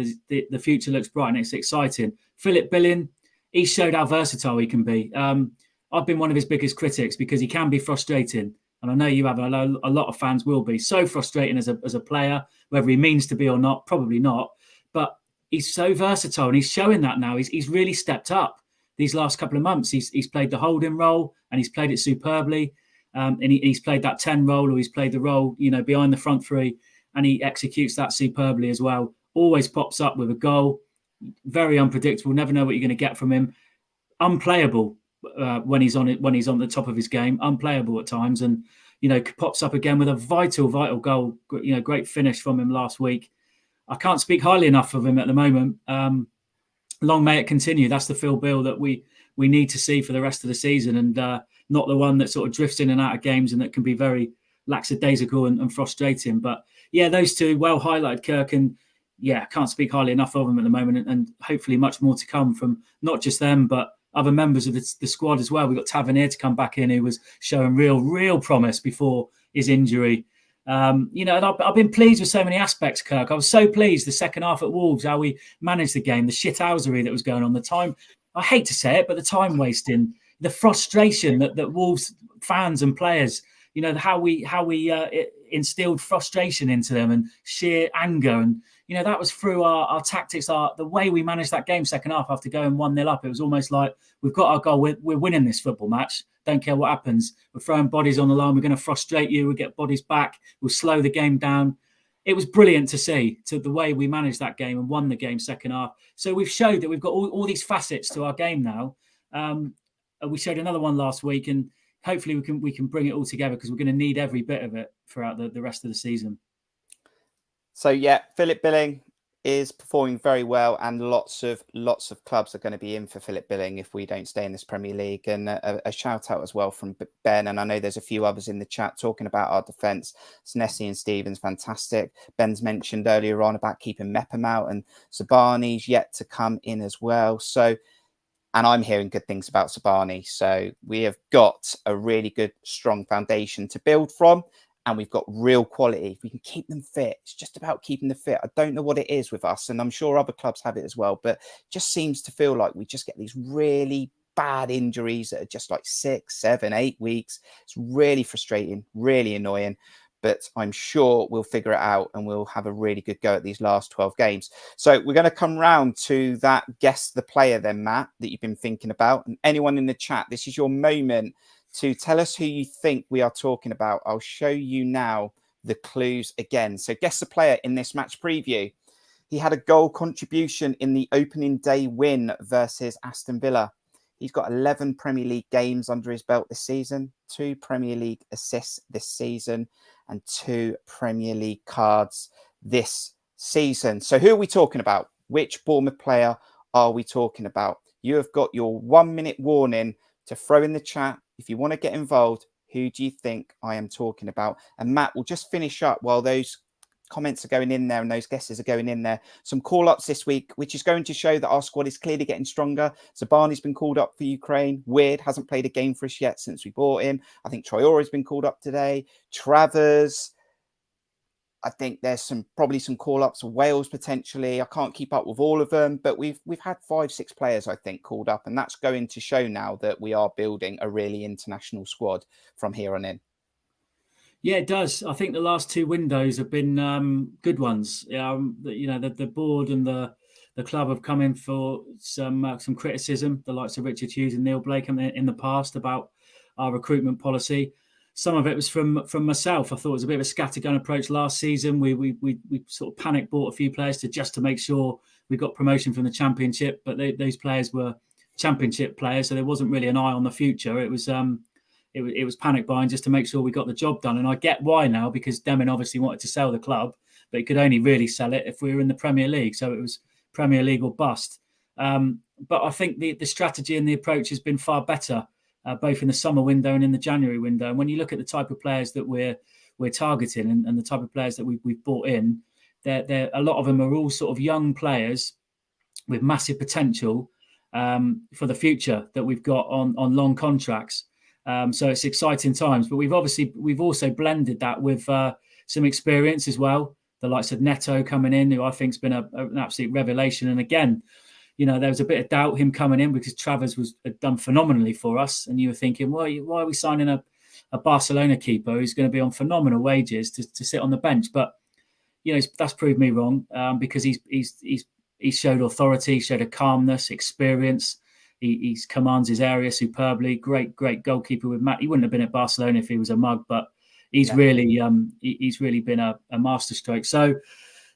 [SPEAKER 3] the future looks bright and it's exciting. Philip Billing, he showed how versatile he can be. I've been one of his biggest critics because he can be frustrating. And I know you have a lot of fans will be so frustrating as a player, whether he means to be or not, probably not. But he's so versatile and he's showing that now. He's really stepped up these last couple of months. He's played the holding role and he's played it superbly. And he's played that 10 role, or he's played the role, behind the front three, and he executes that superbly as well. Always pops up with a goal. Very unpredictable. Never know what you're going to get from him. Unplayable when he's on the top of his game. Unplayable at times, and pops up again with a vital goal. Great finish from him last week. I can't speak highly enough of him at the moment. Long may it continue. That's the Phil Bill that we need to see for the rest of the season, and not the one that sort of drifts in and out of games and that can be very lackadaisical and frustrating. But yeah, those two well highlighted, Kirk, and yeah, can't speak highly enough of them at the moment, and hopefully much more to come from not just them, but other members of the squad as well. We've got Tavernier to come back in, who was showing real promise before his injury. And I've been pleased with so many aspects, Kirk. I was so pleased the second half at Wolves, how we managed the game, the shithousery that was going on, the time, I hate to say it, but the time wasting, the frustration that Wolves fans and players, how we instilled frustration into them and sheer anger. And, that was through our tactics, the way we managed that game second half after going 1-0 up. It was almost like, we've got our goal, we're winning this football match. Don't care what happens. We're throwing bodies on the line. We're going to frustrate you. We'll get bodies back. We'll slow the game down. It was brilliant to see the way we managed that game and won the game second half. So we've showed that we've got all these facets to our game now. We showed another one last week, and hopefully we can bring it all together, because we're going to need every bit of it throughout the rest of the season.
[SPEAKER 1] So yeah, Philip Billing is performing very well, and lots of clubs are going to be in for Philip Billing if we don't stay in this Premier League. And a shout out as well from Ben, and I know there's a few others in the chat talking about our defence. Nessie and Stevens, fantastic. Ben's mentioned earlier on about keeping Mepham out, and Sabani's yet to come in as well. So, and I'm hearing good things about Sabani. So we have got a really good, strong foundation to build from. And we've got real quality. If we can keep them fit, it's just about keeping them fit. I don't know what it is with us, and I'm sure other clubs have it as well, but it just seems to feel like we just get these really bad injuries that are just like 6, 7, 8 weeks. It's really frustrating, really annoying, but I'm sure we'll figure it out and we'll have a really good go at these last 12 games. So we're going to come round to that guess the player then, Matt, that you've been thinking about. And anyone in the chat, this is your moment to tell us who you think we are talking about. I'll show you now the clues again. So guess the player in this match preview. He had a goal contribution in the opening day win versus Aston Villa. He's got 11 Premier League games under his belt this season, 2 Premier League assists this season, and 2 Premier League cards this season. So who are we talking about? Which Bournemouth player are we talking about? You have got your 1-minute warning to throw in the chat. If you want to get involved, who do you think I am talking about? And Matt, we'll just finish up while those comments are going in there and those guesses are going in there. Some call-ups this week, which is going to show that our squad is clearly getting stronger. Zabani's been called up for Ukraine. Weird hasn't played a game for us yet since we bought him. I think Traore's been called up today. Travers. I think there's probably some call-ups for Wales potentially. I can't keep up with all of them, but we've had 5-6 players, I think, called up, and that's going to show now that we are building a really international squad from here on in.
[SPEAKER 3] Yeah, it does. I think the last 2 windows have been good ones. The board and the club have come in for some criticism, the likes of Richard Hughes and Neil Blake in the past about our recruitment policy. Some of it was from myself. I thought it was a bit of a scattergun approach last season. We sort of panic bought a few players to make sure we got promotion from the Championship, but those players were Championship players, so there wasn't really an eye on the future. It was panic buying just to make sure we got the job done. And I get why now, because Deming obviously wanted to sell the club, but he could only really sell it if we were in the Premier League. So it was Premier League or bust. But I think the strategy and the approach has been far better, both in the summer window and in the January window. And when you look at the type of players that we're targeting and the type of players that we've brought in, they're a lot of them are all sort of young players with massive potential for the future that we've got on long contracts. So it's exciting times. But we've also blended that with some experience as well. The likes of Neto coming in, who I think has been an absolute revelation. And again, there was a bit of doubt him coming in because Travers had done phenomenally for us. And you were thinking, why are we signing a Barcelona keeper who's going to be on phenomenal wages to sit on the bench? But that's proved me wrong because he showed authority, showed a calmness, experience. He commands his area superbly. Great goalkeeper with Matt. He wouldn't have been at Barcelona if he was a mug, but he's really been a masterstroke. So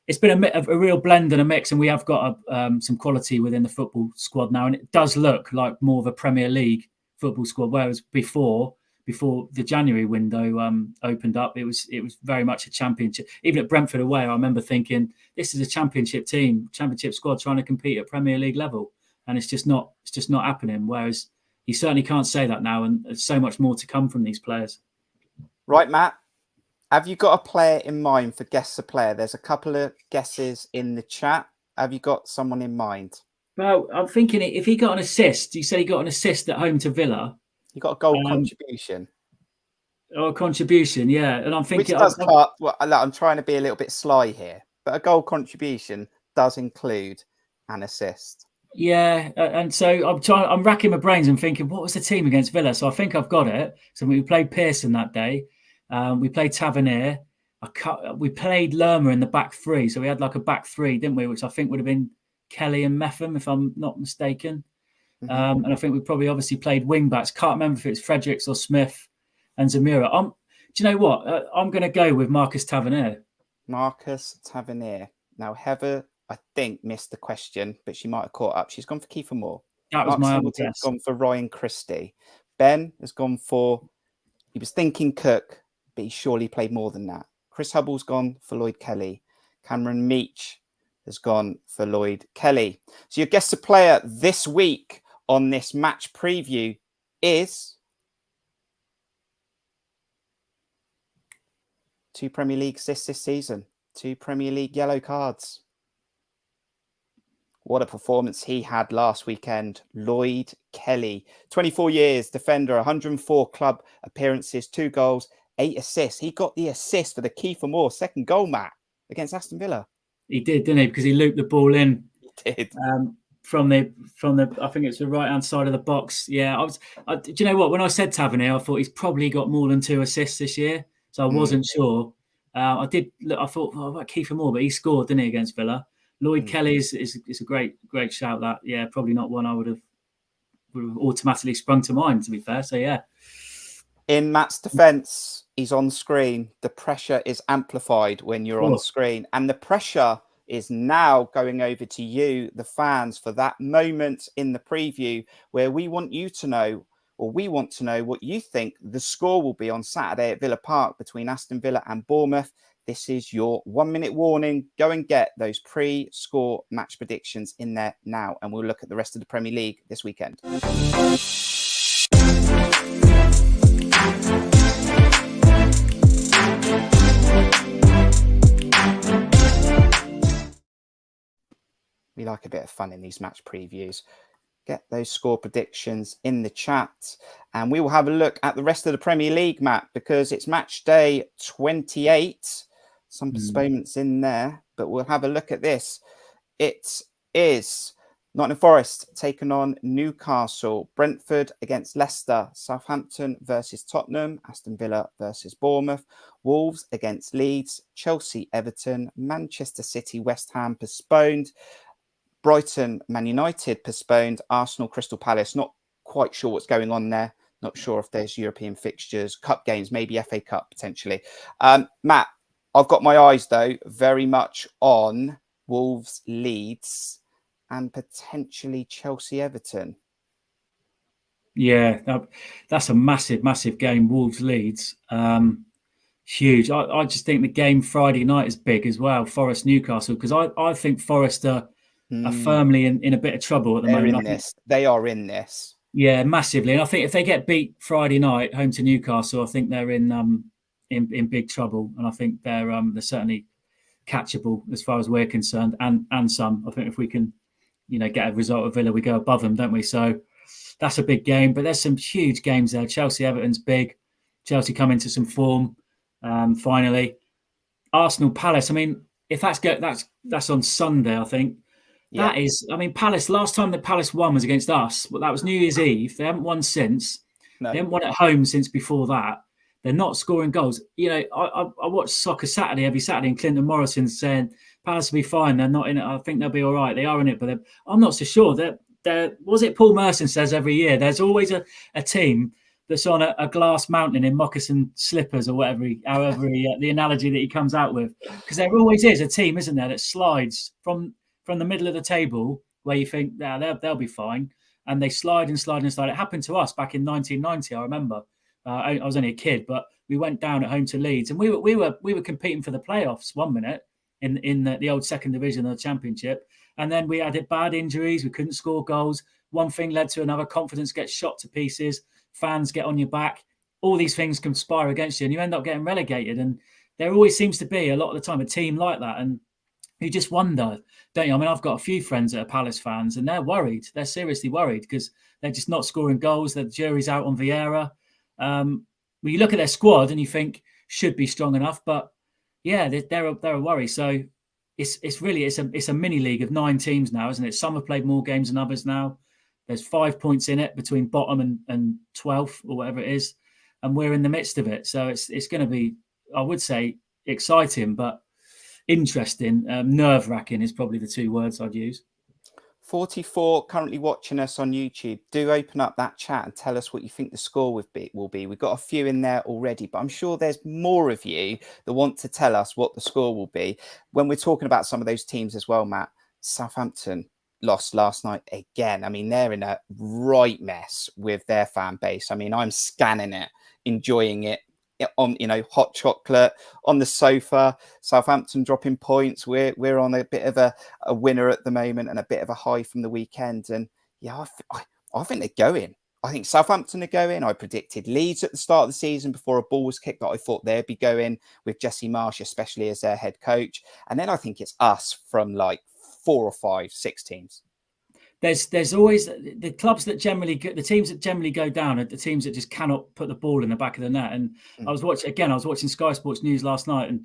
[SPEAKER 3] it's been a real blend and a mix, and we have got some quality within the football squad now, and it does look like more of a Premier League football squad. Whereas before the January window opened up, it was very much a championship. Even at Brentford away, I remember thinking this is a championship squad trying to compete at Premier League level, and it's just not happening. Whereas you certainly can't say that now, and there's so much more to come from these players.
[SPEAKER 1] Right, Matt. Have you got a player in mind for guess a player? There's a couple of guesses in the chat. Have you got someone in mind?
[SPEAKER 3] Well, I'm thinking if he got an assist, you said he got an assist at home to Villa.
[SPEAKER 1] You got a goal contribution.
[SPEAKER 3] Oh, contribution, yeah. And I'm thinking...
[SPEAKER 1] I'm trying to be a little bit sly here, but a goal contribution does include an assist.
[SPEAKER 3] Yeah, and so I'm racking my brains and thinking, what was the team against Villa? So I think I've got it. So we played Pearson that day. We played Tavernier. We played Lerma in the back three. So we had like a back three, didn't we? Which I think would have been Kelly and Metham, if I'm not mistaken. Mm-hmm. And I think we probably obviously played wing backs. Can't remember if it's Fredericks or Smith and Zamira. Do you know what? I'm going to go with Marcus Tavernier.
[SPEAKER 1] Marcus Tavernier. Now, Heather, I think, missed the question, but she might have caught up. She's gone for Kiefer Moore.
[SPEAKER 3] That was my other guess.
[SPEAKER 1] Gone for Ryan Christie. Ben has gone for... He was thinking Cook, but he surely played more than that. Chris Hubble's gone for Lloyd Kelly. Cameron Meach has gone for Lloyd Kelly. So your guest player this week on this match preview is 2 Premier League assists this season, 2 Premier League yellow cards. What a performance he had last weekend. Lloyd Kelly, 24 years, defender, 104 club appearances, 2 goals, 8 assists. He got the assist for the Kiefer Moore second goal, Matt, against Aston Villa.
[SPEAKER 3] He did, didn't he? Because he looped the ball in.
[SPEAKER 1] He did.
[SPEAKER 3] From the I think it's the right hand side of the box. Yeah, do you know what? When I said Tavernier, I thought he's probably got more than 2 assists this year, so I wasn't sure. I thought about Kiefer Moore, but he scored, didn't he, against Villa? Lloyd Kelly is a great shout. That probably not one I would have automatically sprung to mind. To be fair, so yeah.
[SPEAKER 1] In Matt's defence, he's on screen. The pressure is amplified when you're on screen, and the pressure is now going over to you, the fans, for that moment in the preview where we want to know what you think the score will be on Saturday at Villa Park between Aston Villa and Bournemouth. This is your 1-minute warning. Go and get those pre-score match predictions in there now, and we'll look at the rest of the Premier League this weekend. We like a bit of fun in these match previews. Get those score predictions in the chat, and we will have a look at the rest of the Premier League, Matt, because it's match day 28. Some postponements in there, but we'll have a look at this. It is Nottingham Forest taking on Newcastle, Brentford against Leicester, Southampton versus Tottenham, Aston Villa versus Bournemouth, Wolves against Leeds, Chelsea, Everton, Manchester City, West Ham postponed, Brighton, Man United postponed, Arsenal, Crystal Palace. Not quite sure what's going on there. Not sure if there's European fixtures, cup games, maybe FA Cup potentially. Matt, I've got my eyes, though, very much on Wolves, Leeds, and potentially Chelsea, Everton.
[SPEAKER 3] Yeah, that's a massive game, Wolves, Leeds. Huge. I just think the game Friday night is big as well, Forest, Newcastle, because I think Forest are are firmly in a bit of trouble at the moment.
[SPEAKER 1] They are in this.
[SPEAKER 3] Yeah, massively. And I think if they get beat Friday night home to Newcastle, I think they're in big trouble. And I think they're certainly catchable as far as we're concerned, and some. I think if we can, get a result of Villa, we go above them, don't we? So that's a big game. But there's some huge games there. Chelsea Everton's big. Chelsea come into some form finally. Arsenal Palace. I mean, if that's on Sunday, I think. Yeah. That is, I mean, Palace, last time that Palace won was against us. But that was New Year's Eve. They haven't won since. No. They haven't won at home since before that. They're not scoring goals. I watch Soccer Saturday every Saturday, and Clinton Morrison saying Palace will be fine. They're not in it. I think they'll be all right. They are in it, but I'm not so sure. Was it Paul Merson says every year, there's always a team that's on a glass mountain in moccasin slippers or whatever, the analogy that he comes out with. Because there always is a team, isn't there, that slides from the middle of the table where you think they'll be fine, and they slide and slide and slide. It happened to us back in 1990. I remember I was only a kid, but we went down at home to Leeds, and we were competing for the playoffs 1 minute in the old second division of the Championship, and then we had bad injuries. We couldn't score goals. One thing led to another. Confidence gets shot to pieces. Fans get on your back. All these things conspire against you, and you end up getting relegated. And there always seems to be a lot of the time a team like that, and you just wonder, don't you? I mean, I've got a few friends that are Palace fans, and they're worried. They're seriously worried because they're just not scoring goals. The jury's out on Vieira. When you look at their squad and you think should be strong enough, but yeah, they're a worry. So it's really a mini league of 9 teams now, isn't it? Some have played more games than others now. There's 5 points in it between bottom and 12th or whatever it is, and we're in the midst of it. So it's going to be, I would say, exciting, but interesting. Nerve-wracking is probably the 2 words I'd use.
[SPEAKER 1] 44 currently watching us on YouTube. Do open up that chat and tell us what you think the score will be. We've got a few in there already, but I'm sure there's more of you that want to tell us what the score will be. When we're talking about some of those teams as well, Matt, Southampton lost last night again. I mean, they're in a right mess with their fan base. I mean, I'm scanning it, enjoying it on, hot chocolate on the sofa. Southampton dropping points. We're on a bit of a winner at the moment and a bit of a high from the weekend. And yeah, I think they're going. I think Southampton are going. I predicted Leeds at the start of the season before a ball was kicked that I thought they'd be going with Jesse Marsh, especially as their head coach. And then I think it's us from like 4 or 5, 6 teams.
[SPEAKER 3] There's always the clubs that generally the teams that generally go down are the teams that just cannot put the ball in the back of the net. And I was watching Sky Sports News last night, and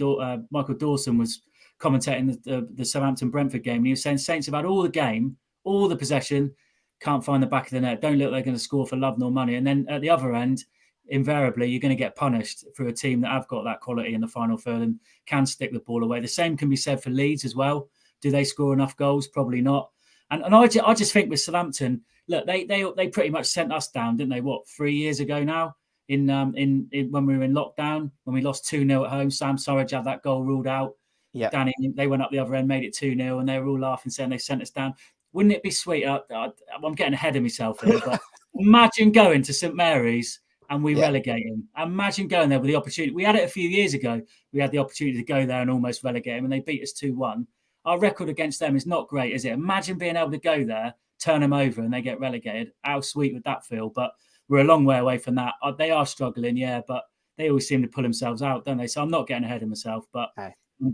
[SPEAKER 3] Michael Dawson was commentating the Southampton Brentford game, and he was saying Saints have had all the game, all the possession, can't find the back of the net, don't look like they're going to score for love nor money. And then at the other end, invariably you're going to get punished for a team that have got that quality in the final third and can stick the ball away. The same can be said for Leeds as well. Do they score enough goals? Probably not. And I just think with Southampton, look, they pretty much sent us down, didn't they? 3 years ago now, in when we were in lockdown, when we lost 2-0 at home. Sam Surridge had that goal ruled out. Yeah, Danny, they went up the other end, made it 2-0, and they were all laughing, saying they sent us down. Wouldn't it be sweet? I'm getting ahead of myself here, but imagine going to St Mary's and we relegate him. Imagine going there with the opportunity. We had it a few years ago. We had the opportunity to go there and almost relegate him, and they beat us 2-1. Our record against them is not great, is it? Imagine being able to go there, turn them over, and they get relegated. How sweet would that feel? But we're a long way away from that. They are struggling, yeah, but they always seem to pull themselves out, don't they? So I'm not getting ahead of myself, but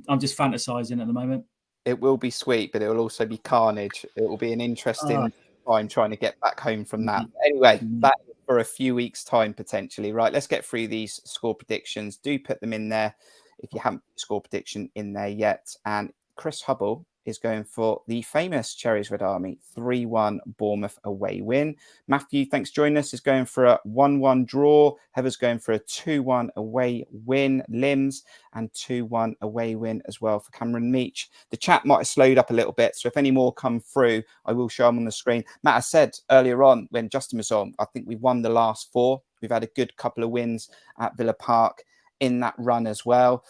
[SPEAKER 3] I'm just fantasizing at the moment.
[SPEAKER 1] It will be sweet, but it will also be carnage. It will be an interesting time trying to get back home from that. Anyway, that is for a few weeks' time, potentially. Right, let's get through these score predictions. Do put them in there if you haven't put score prediction in there yet. And Chris Hubble is going for the famous Cherries Red Army 3-1 Bournemouth away win. Matthew, thanks for joining us, is going for a 1-1 draw. Heather's going for a 2-1 away win. Limbs and 2-1 away win as well for Cameron Meach. The chat might have slowed up a little bit, so if any more come through, I will show them on the screen. Matt, I said earlier on when Justin was on, I think we've won the last 4. We've had a good couple of wins at Villa Park in that run as well.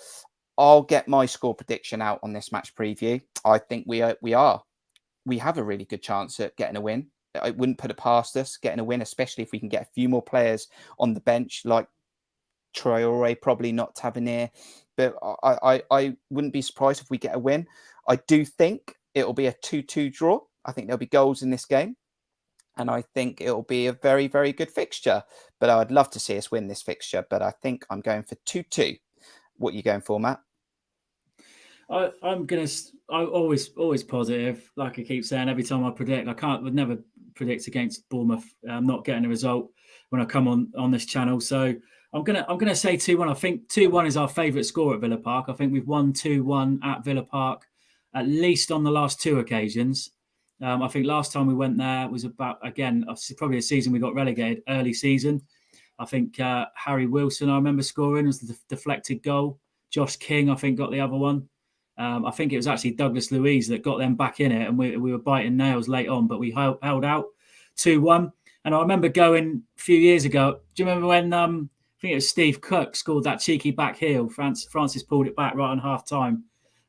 [SPEAKER 1] I'll get my score prediction out on this match preview. I think we have a really good chance at getting a win. I wouldn't put it past us getting a win, especially if we can get a few more players on the bench, like Traore, probably not Tavernier. But I wouldn't be surprised if we get a win. I do think it'll be a 2-2 draw. I think there'll be goals in this game. And I think it'll be a very, very good fixture. But I'd love to see us win this fixture. But I think I'm going for 2-2. What are you going for, Matt?
[SPEAKER 3] I'm always positive. Like I keep saying, every time I predict, would never predict against Bournemouth. I'm not getting a result when I come on this channel. So I'm gonna say 2-1. I think 2-1 is our favourite score at Villa Park. I think we've won 2-1 at Villa Park at least on the last 2 occasions. I think last time we went there was probably a season we got relegated, early season. I think Harry Wilson, I remember scoring, was the deflected goal. Josh King, I think, got the other one. I think it was actually Douglas Luiz that got them back in it, and we were biting nails late on, but we held out 2-1. And I remember going a few years ago. Do you remember when I think it was Steve Cook scored that cheeky back heel? Francis pulled it back right on half time.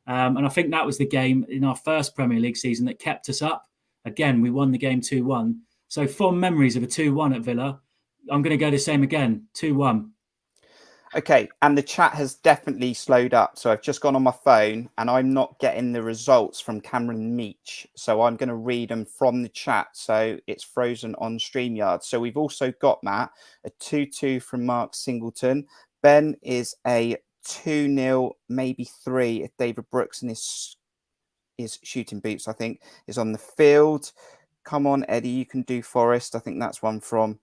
[SPEAKER 3] And I think that was the game in our first Premier League season that kept us up. Again, we won the game 2-1. So fond memories of a 2-1 at Villa. I'm going to go the same again, 2-1.
[SPEAKER 1] Okay, and the chat has definitely slowed up. So I've just gone on my phone and I'm not getting the results from Cameron Meach. So I'm going to read them from the chat. So it's frozen on StreamYard. So we've also got, Matt, a 2-2 from Mark Singleton. Ben is a 2-0, maybe 3 if David Brooks and his shooting boots, I think, is on the field. Come on, Eddie, you can do Forest. I think that's one from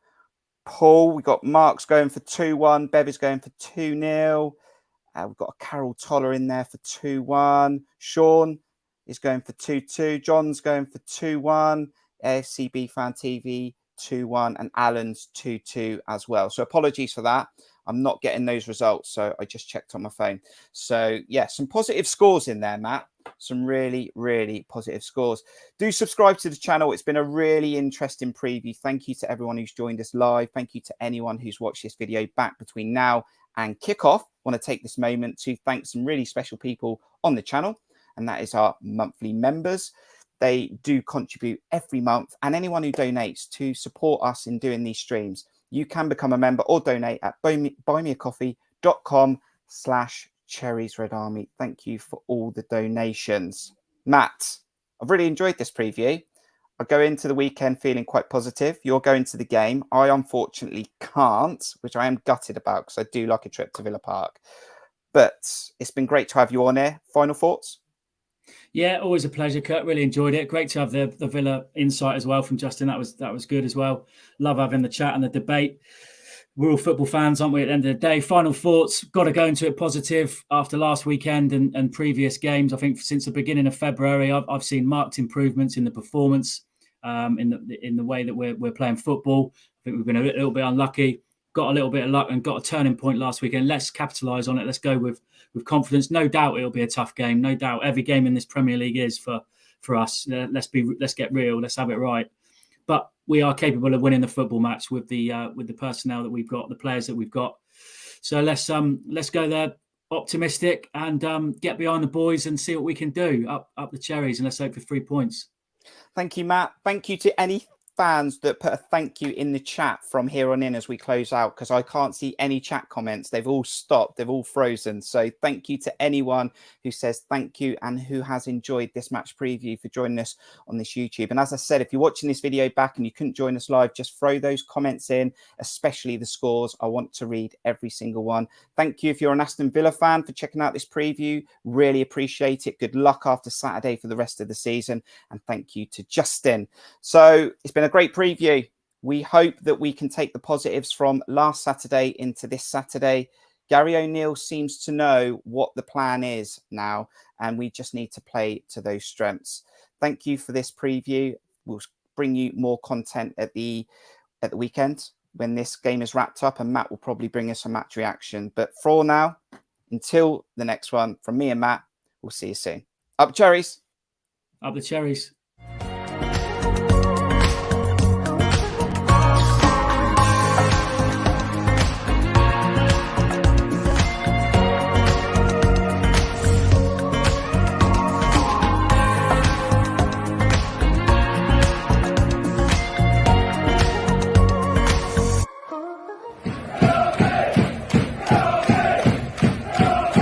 [SPEAKER 1] Paul. We've got Mark's going for 2-1. Bev is going for 2-0. We've got a Carol Toller in there for 2-1. Sean is going for 2-2. John's going for 2-1. AFCB Fan TV 2-1. And Alan's 2-2 as well. So apologies for that. I'm not getting those results. So I just checked on my phone. So yeah, some positive scores in there, Matt. Some really, really positive scores. Do subscribe to the channel. It's been a really interesting preview. Thank you to everyone who's joined us live. Thank you to anyone who's watched this video back between now and kickoff. I want to take this moment to thank some really special people on the channel, and that is our monthly members. They do contribute every month, and anyone who donates to support us in doing these streams, you can become a member or donate at buymeacoffee.com/Cherries Red Army. Thank you for all the donations. Matt, I've really enjoyed this preview. I go into the weekend feeling quite positive. You're going to the game. I unfortunately can't, which I am gutted about because I do like a trip to Villa Park. But it's been great to have you on here. Final thoughts?
[SPEAKER 3] Yeah, always a pleasure, Kurt. Really enjoyed it. Great to have the Villa insight as well from Justin. That was good as well. Love having the chat and the debate. We're all football fans, aren't we, at the end of the day? Final thoughts. Got to go into it positive after last weekend and previous games. I think since the beginning of February, I've seen marked improvements in the performance, in the way that we're playing football. I think we've been a little bit unlucky. Got a little bit of luck and got a turning point last weekend. Let's capitalise on it. Let's go with confidence. No doubt it'll be a tough game. No doubt every game in this Premier League is for us. Let's get real. Let's have it right. But we are capable of winning the football match with the personnel that we've got, the players that we've got. So let's go there optimistic and get behind the boys and see what we can do up the Cherries, and let's hope for 3 points.
[SPEAKER 1] Thank you, Matt. Thank you to any fans that put a thank you in the chat from here on in as we close out, because I can't see any chat comments. They've all stopped. They've all frozen. So thank you to anyone who says thank you and who has enjoyed this match preview for joining us on this YouTube. And as I said, if you're watching this video back and you couldn't join us live, just throw those comments in, especially the scores. I want to read every single one. Thank you if you're an Aston Villa fan for checking out this preview. Really appreciate it. Good luck after Saturday for the rest of the season. And thank you to Justin. So it's been a great preview. We hope that we can take the positives from last Saturday into this Saturday. Gary O'Neill seems to know what the plan is now, and we just need to play to those strengths. Thank you for this preview. We'll bring you more content at the weekend when this game is wrapped up, and Matt will probably bring us a match reaction. But for now, until the next one, from me and Matt, we'll see you soon. Up Cherries!
[SPEAKER 3] Up the Cherries!